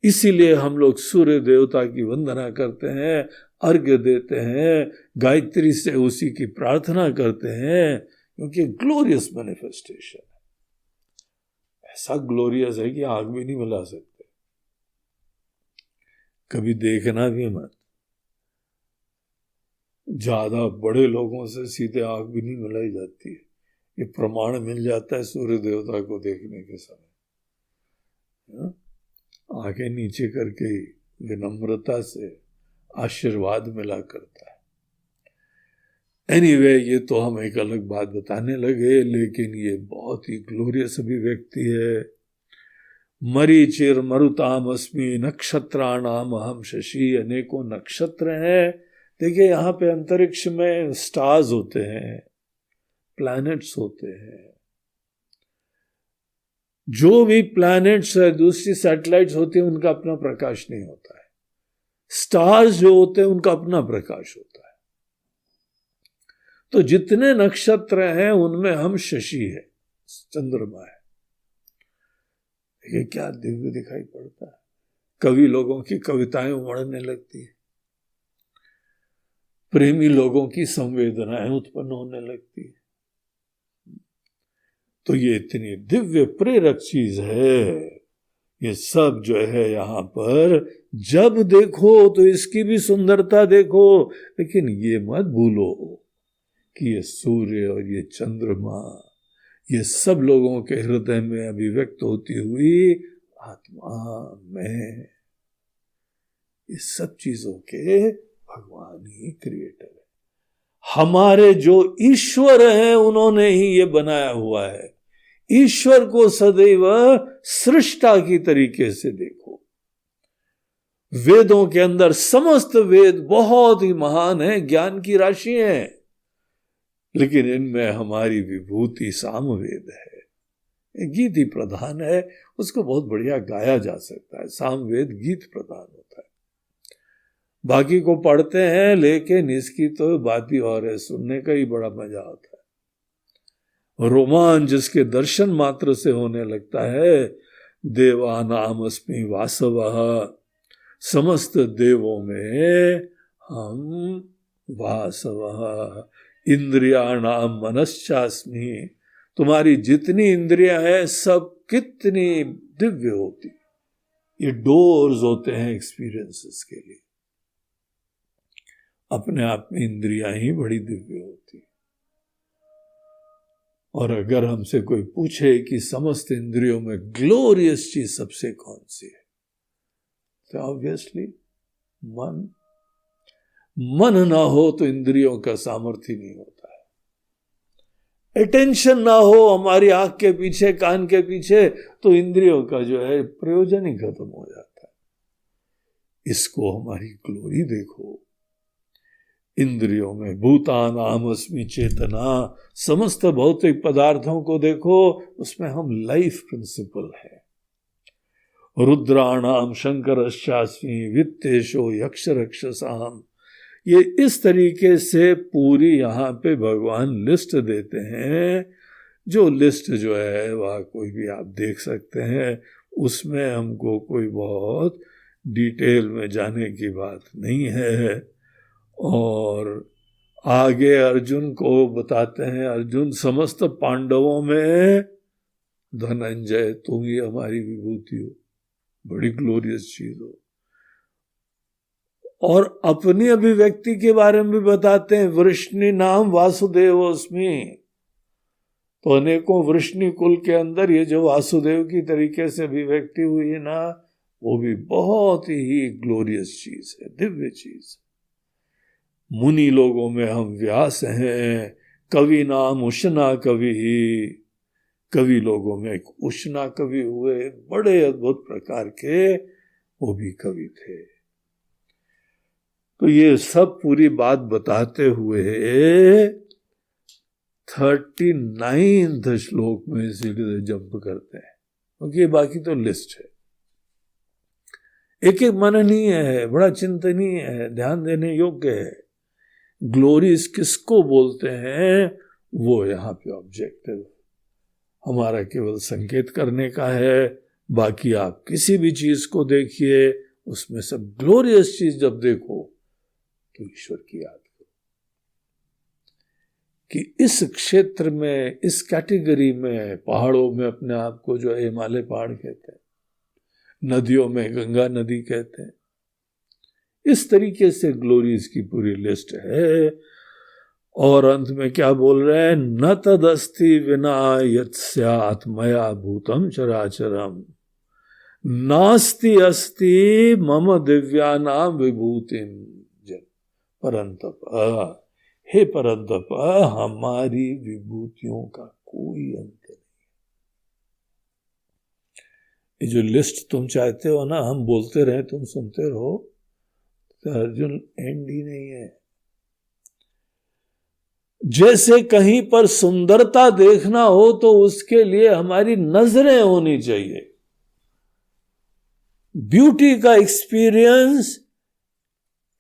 इसीलिए हम लोग सूर्य देवता की वंदना करते हैं, अर्घ्य देते हैं, गायत्री से उसी की प्रार्थना करते हैं, क्योंकि ग्लोरियस मैनिफेस्टेशन है। ऐसा ग्लोरियस है कि आग भी नहीं मिला सकते, कभी देखना भी मत। ज्यादा बड़े लोगों से सीधे आग भी नहीं मिलाई जाती है, ये प्रमाण मिल जाता है सूर्य देवता को देखने के समय। आंखें नीचे करके विनम्रता से आशीर्वाद मिला करता है। एनीवे, ये तो हम एक अलग बात बताने लगे, लेकिन ये बहुत ही ग्लोरियस अभिव्यक्ति है। मरीचिर मरुताम अस्मि नक्षत्राणाम अहम शशि, अनेकों नक्षत्र हैं। देखिए, यहाँ पे अंतरिक्ष में स्टार्स होते हैं, प्लैनेट्स होते हैं। जो भी प्लैनेट्स है, दूसरी सैटेलाइट्स होती हैं, उनका अपना प्रकाश नहीं होता है। स्टार्स जो होते हैं उनका अपना प्रकाश होता है। तो जितने नक्षत्र हैं उनमें हम शशि है, चंद्रमा है। ये क्या दिव्य दिखाई पड़ता है। कवि लोगों की कविताएं उमड़ने लगती है, प्रेमी लोगों की संवेदनाएं उत्पन्न होने लगती है। तो ये इतनी दिव्य प्रेरक चीज है। ये सब जो है यहाँ पर जब देखो तो इसकी भी सुंदरता देखो, लेकिन ये मत भूलो कि ये सूर्य और ये चंद्रमा, ये सब लोगों के हृदय में अभिव्यक्त होती हुई आत्मा में, इस सब चीजों के भगवान ही क्रिएटर है। हमारे जो ईश्वर हैं उन्होंने ही ये बनाया हुआ है। ईश्वर को सदैव सृष्टा की तरीके से देखो। वेदों के अंदर समस्त वेद बहुत ही महान है, ज्ञान की राशि है, लेकिन इनमें हमारी विभूति सामवेद है। गीत ही प्रधान है, उसको बहुत बढ़िया गाया जा सकता है। सामवेद गीत प्रधान होता है। बाकी को पढ़ते हैं, लेकिन इसकी तो बात ही और है, सुनने का ही बड़ा मजा आता है। रोमांच जिसके दर्शन मात्र से होने लगता है। देवानाम अस्मि वासवः, समस्त देवों में हम वासवः। इंद्रियाणाम मनश्चास्मि, तुम्हारी जितनी इंद्रियां हैं सब कितनी दिव्य होती, ये डोर्स होते हैं एक्सपीरियंसेस के लिए। अपने आप में इंद्रियां ही बड़ी दिव्य होती। और अगर हमसे कोई पूछे कि समस्त इंद्रियों में ग्लोरियस चीज सबसे कौन सी है, तो ऑब्वियसली मन। मन ना हो तो इंद्रियों का सामर्थ्य नहीं होता है। अटेंशन ना हो हमारी आंख के पीछे, कान के पीछे, तो इंद्रियों का जो है प्रयोजन ही खत्म हो जाता है। इसको हमारी ग्लोरी देखो। इंद्रियों में भूतानाम अस्मि चेतना, समस्त भौतिक पदार्थों को देखो, उसमें हम लाइफ प्रिंसिपल है। रुद्राणाम शंकरश्चास्मि वित्तेशो यक्ष रक्षसाम, ये इस तरीके से पूरी यहाँ पे भगवान लिस्ट देते हैं। जो लिस्ट जो है वह कोई भी आप देख सकते हैं, उसमें हमको कोई बहुत डिटेल में जाने की बात नहीं है। और आगे अर्जुन को बताते हैं, अर्जुन समस्त पांडवों में धनंजय तुम ही हमारी विभूति हो, बड़ी ग्लोरियस चीज हो। और अपनी अभिव्यक्ति के बारे में भी बताते हैं, वृष्णि नाम वासुदेवोस्मि। तो अनेकों वृष्णि कुल के अंदर ये जो वासुदेव की तरीके से अभिव्यक्ति हुई है ना, वो भी बहुत ही ग्लोरियस चीज है, दिव्य चीज। मुनि लोगों में हम व्यास हैं, कवि नाम उष्णा कवि ही, कवि लोगों में एक उष्णा कवि हुए, बड़े अद्भुत प्रकार के वो भी कवि थे। तो ये सब पूरी बात बताते हुए 39 श्लोक में सीधे जंप करते हैं, क्योंकि बाकी तो लिस्ट है। एक एक मननीय है, बड़ा चिंतनीय है, ध्यान देने योग्य है। ग्लोरीज किसको बोलते हैं वो यहाँ पे ऑब्जेक्टिव हमारा केवल संकेत करने का है। बाकी आप किसी भी चीज को देखिए, उसमें सब ग्लोरियस चीज जब देखो तो ईश्वर की याद करो कि इस क्षेत्र में, इस कैटेगरी में, पहाड़ों में अपने आप को जो है हिमालय पहाड़ कहते हैं, नदियों में गंगा नदी कहते हैं। इस तरीके से ग्लोरीज की पूरी लिस्ट है। और अंत में क्या बोल रहे हैं, न तदस्ति विना यत् मया भूतम चराचरम नास्ति अस्ति मम दिव्यानाम विभूतिम जन परंतप। हे परंतप, हमारी विभूतियों का कोई अंत नहीं। ये जो लिस्ट तुम चाहते हो ना, हम बोलते रहे तुम सुनते रहो, तो अर्जुन एंड ही नहीं है। जैसे कहीं पर सुंदरता देखना हो तो उसके लिए हमारी नजरें होनी चाहिए। ब्यूटी का एक्सपीरियंस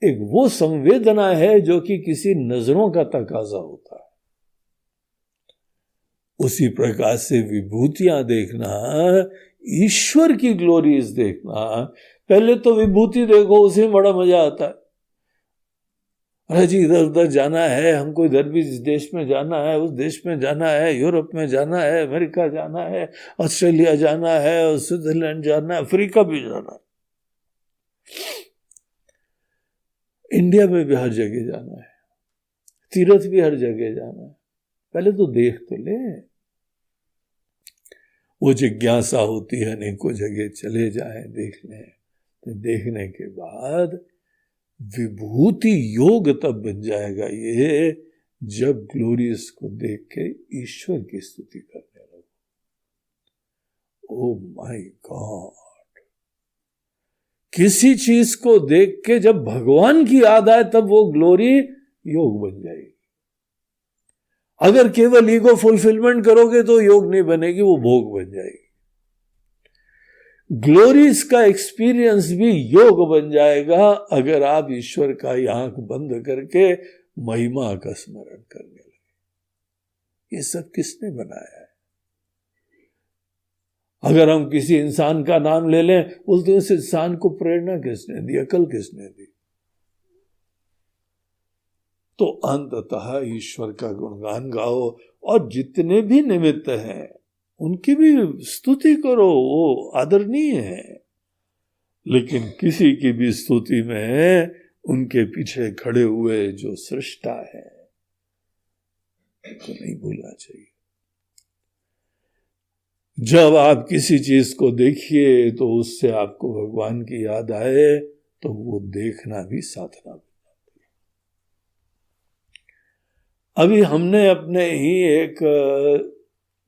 एक वो संवेदना है जो कि किसी नजरों का तकाजा होता है। उसी प्रकार से विभूतियां देखना, ईश्वर की ग्लोरीज देखना, पहले तो विभूति देखो, उसी में बड़ा मजा आता है। अरे जी इधर उधर जाना है, हमको इधर भी इस देश में जाना है, उस देश में जाना है, यूरोप में जाना है, अमेरिका जाना है, ऑस्ट्रेलिया जाना है, और स्विट्जरलैंड जाना है, अफ्रीका भी जाना है, इंडिया में भी हर जगह जाना है, तीर्थ भी हर जगह जाना है। पहले तो देख तो ले। वो जिज्ञासा होती है अनेकों जगह चले जाएं, देख लें। तो देखने के बाद विभूति योग तब बन जाएगा ये, जब ग्लोरियस को देख के ईश्वर की स्तुति करने लगो। ओ माय गॉड, किसी चीज को देख के जब भगवान की याद आए तब वो ग्लोरी योग बन जाएगी। अगर केवल ईगो फुलफिलमेंट करोगे तो योग नहीं बनेगी, वो भोग बन जाएगी। ग्लोरीज का एक्सपीरियंस भी योग बन जाएगा अगर आप ईश्वर का आंख बंद करके महिमा का स्मरण करने लगे। ये सब किसने बनाया है? अगर हम किसी इंसान का नाम ले लें, बोलते उस इंसान को प्रेरणा किसने दी, अकल किसने दी? तो अंततः ईश्वर का गुणगान गाओ और जितने भी निमित्त हैं उनकी भी स्तुति करो, वो आदरणीय है। लेकिन किसी की भी स्तुति में उनके पीछे खड़े हुए जो सृष्टा है तो नहीं भूलना चाहिए। जब आप किसी चीज को देखिए तो उससे आपको भगवान की याद आए तो वो देखना भी साधना बनाती है। अभी हमने अपने ही एक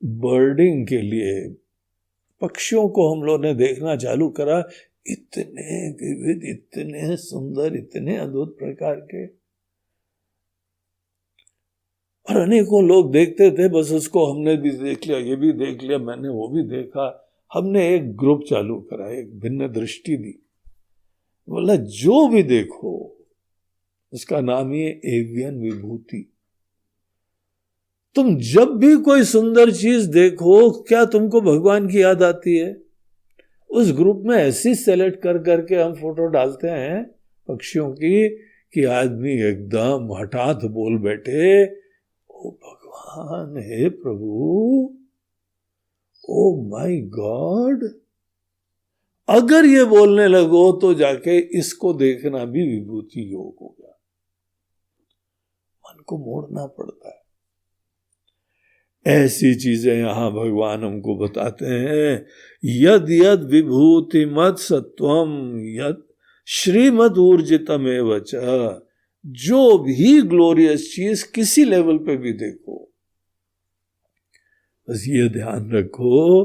बर्डिंग के लिए पक्षियों को हम लोगों ने देखना चालू करा। इतने विविध, इतने सुंदर, इतने अद्भुत प्रकार के, और अनेकों लोग देखते थे, बस उसको हमने भी देख लिया, ये भी देख लिया, मैंने वो भी देखा। हमने एक ग्रुप चालू करा, एक भिन्न दृष्टि दी, बोला जो भी देखो उसका नाम ही एवियन विभूति। तुम जब भी कोई सुंदर चीज देखो, क्या तुमको भगवान की याद आती है? उस ग्रुप में ऐसी सेलेक्ट कर करके हम फोटो डालते हैं पक्षियों की कि आदमी एकदम हठात बोल बैठे, ओ भगवान, हे प्रभु, ओ माय गॉड। अगर ये बोलने लगो तो जाके इसको देखना भी विभूति योग हो गया। मन को मोड़ना पड़ता है। ऐसी चीजें यहां भगवान हमको बताते हैं। यद यद विभूति मत सत्वम यद श्रीमद ऊर्जितमेव च। जो भी ग्लोरियस चीज किसी लेवल पे भी देखो, बस ये ध्यान रखो,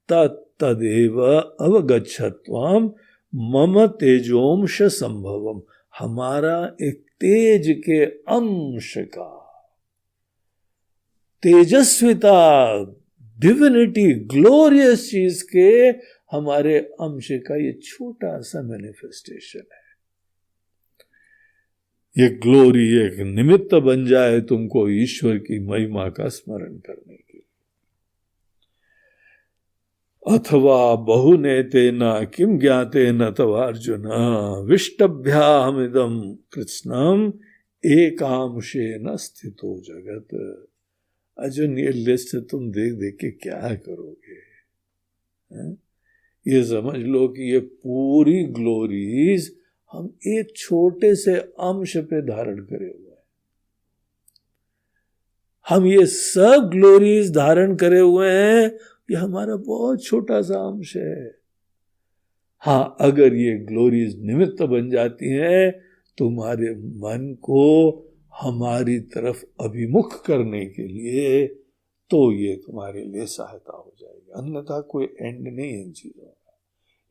तदेव अवगच्छत्वम मम तेजोंश संभवम। हमारा एक तेज के अंश का, तेजस्विता, डिविनिटी, ग्लोरियस चीज के हमारे अंश का ये छोटा सा मैनिफेस्टेशन है। ये ग्लोरी एक निमित्त बन जाए तुमको ईश्वर की महिमा का स्मरण करने के। अथवा बहुनेतेन किम ज्ञातेन तव अर्जुन विष्टभ्याहमिदं कृत्स्नम् एकांशेन स्थितो जगत। अर्जुन, ये लिस्ट तुम देख देख के क्या करोगे? ये समझ लो कि ये पूरी ग्लोरीज हम एक छोटे से अंश पे धारण करे हुए हैं। हम ये सब ग्लोरीज धारण करे हुए हैं, ये हमारा बहुत छोटा सा अंश है। हाँ, अगर ये ग्लोरीज निमित्त बन जाती हैं तुम्हारे मन को हमारी तरफ अभिमुख करने के लिए, तो ये तुम्हारे लिए सहायता हो जाएगी। अन्यथा कोई एंड नहीं है इन चीजों का।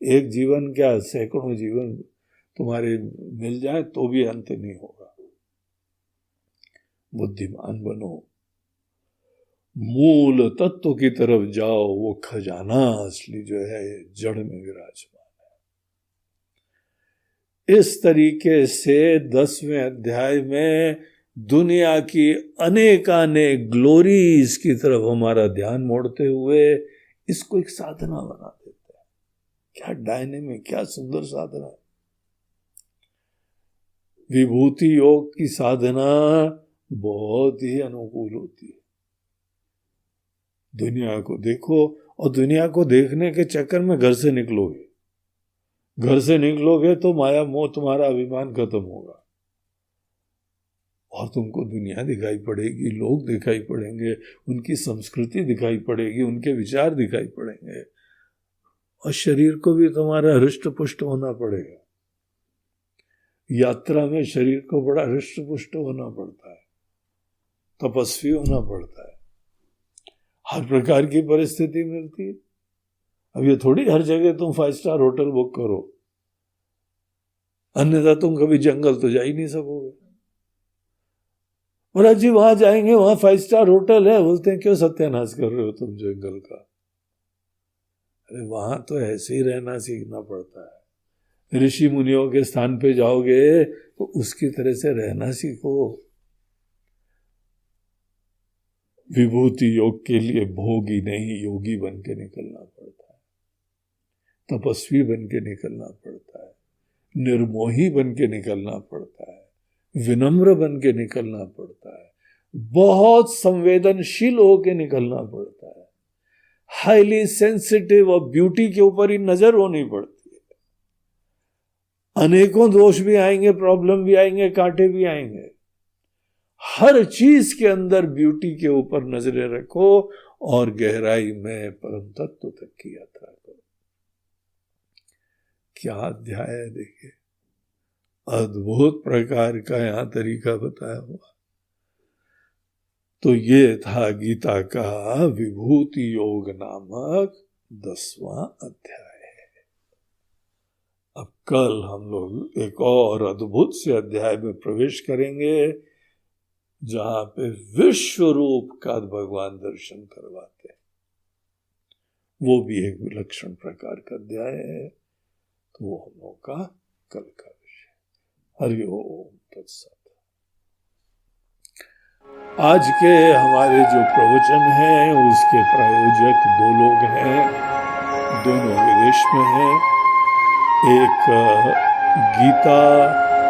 एक जीवन क्या, सैकड़ों जीवन तुम्हारे मिल जाए तो भी अंत नहीं होगा। बुद्धिमान बनो, मूल तत्व की तरफ जाओ। वो खजाना असली जो है जड़ में विराजमान है। इस तरीके से 10वें अध्याय में दुनिया की अनेकानेक ग्लोरीज की तरफ हमारा ध्यान मोड़ते हुए इसको एक साधना बना देते हैं। क्या डायनेमिक, क्या सुंदर साधना है। विभूति योग की साधना बहुत ही अनुकूल होती है। दुनिया को देखो, और दुनिया को देखने के चक्कर में घर से निकलोगे, घर से निकलोगे तो माया मोह, तुम्हारा अभिमान खत्म होगा और तुमको दुनिया दिखाई पड़ेगी, लोग दिखाई पड़ेंगे, उनकी संस्कृति दिखाई पड़ेगी, उनके विचार दिखाई पड़ेंगे, और शरीर को भी तुम्हारा हृष्ट पुष्ट होना पड़ेगा। यात्रा में शरीर को बड़ा हृष्ट पुष्ट होना पड़ता है, तपस्वी होना पड़ता है, हर प्रकार की परिस्थिति मिलती है। अब ये थोड़ी हर जगह तुम 5 स्टार होटल बुक करो, अन्यथा तुम कभी जंगल तो जा ही नहीं सकोगे। महाराज जी वहां जाएंगे, वहां 5 स्टार होटल है, बोलते हैं क्यों सत्यानाश कर रहे हो तुम जंगल का? अरे वहां तो ऐसे ही रहना सीखना पड़ता है। ऋषि मुनियों के स्थान पे जाओगे तो उसकी तरह से रहना सीखो। विभूति योग के लिए भोगी नहीं, योगी बन के निकलना पड़ता है, तपस्वी बन के निकलना पड़ता है, निर्मोही बन के निकलना पड़ता है, विनम्र बन के निकलना पड़ता है, बहुत संवेदनशील होकर निकलना पड़ता है, हाईली सेंसिटिव और ब्यूटी के ऊपर ही नजर होनी पड़ती है। अनेकों दोष भी आएंगे, प्रॉब्लम भी आएंगे, कांटे भी आएंगे। हर चीज के अंदर ब्यूटी के ऊपर नजरें रखो और गहराई में परम तत्व तक की यात्रा करो। क्या अध्याय है देखिए, अद्भुत प्रकार का यहां तरीका बताया हुआ। तो ये था गीता का विभूति योग नामक 10वां अध्याय। अब कल हम लोग एक और अद्भुत से अध्याय में प्रवेश करेंगे, जहां पे विश्व रूप का भगवान दर्शन करवाते हैं। वो भी एक विलक्षण प्रकार का अध्याय है। तो वो हम लोग का कल का विषय। हरि ओम तत्सत। आज के हमारे जो प्रवचन हैं उसके प्रायोजक 2 लोग हैं, दोनों विदेश में हैं। एक गीता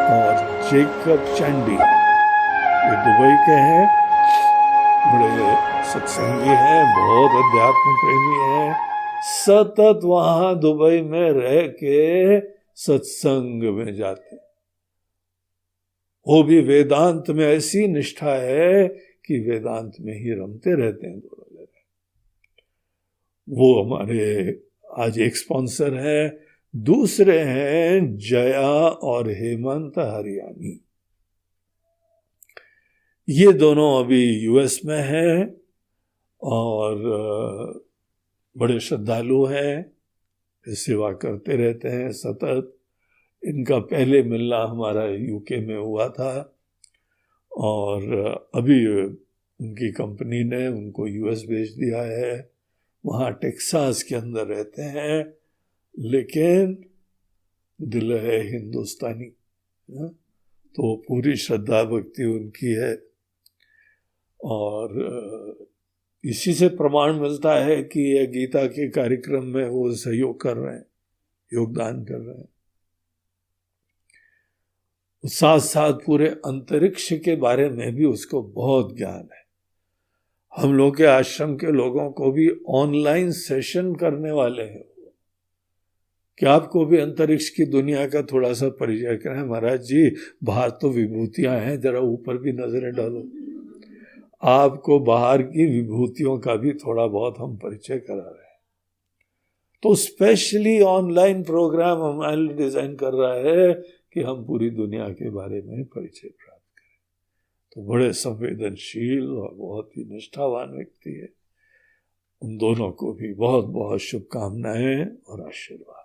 और जेकब चैंडी, ये दुबई के हैं, बड़े सत्संगी हैं, बहुत अध्यात्म प्रेमी हैं, सतत वहां दुबई में रह के सत्संग में जाते। वो भी वेदांत में ऐसी निष्ठा है कि वेदांत में ही रमते रहते हैं दोनों जगह। वो हमारे आज एक स्पॉन्सर है। दूसरे हैं जया और हेमंत हरियाणी। ये दोनों अभी यूएस में हैं और बड़े श्रद्धालु हैं, सेवा करते रहते हैं सतत। इनका पहले मिलना हमारा यूके में हुआ था और अभी उनकी कंपनी ने उनको यूएस भेज दिया है। वहाँ टेक्सास के अंदर रहते हैं, लेकिन दिल है हिंदुस्तानी। तो पूरी श्रद्धा भक्ति उनकी है और इसी से प्रमाण मिलता है कि यह गीता के कार्यक्रम में वो सहयोग कर रहे हैं, योगदान कर रहे हैं। साथ साथ पूरे अंतरिक्ष के बारे में भी उसको बहुत ज्ञान है। हम लोग के आश्रम के लोगों को भी ऑनलाइन सेशन करने वाले हैं कि आपको भी अंतरिक्ष की दुनिया का थोड़ा सा परिचय करें। महाराज जी, बाहर तो विभूतियां हैं, जरा ऊपर भी नजरें डालो। आपको बाहर की विभूतियों का भी थोड़ा बहुत हम परिचय करा रहे हैं। तो स्पेशली ऑनलाइन प्रोग्राम हमारे लिए डिजाइन कर रहा है कि हम पूरी दुनिया के बारे में परिचय प्राप्त करें। तो बड़े संवेदनशील और बहुत ही निष्ठावान व्यक्ति है। उन दोनों को भी बहुत बहुत शुभकामनाएं और आशीर्वाद।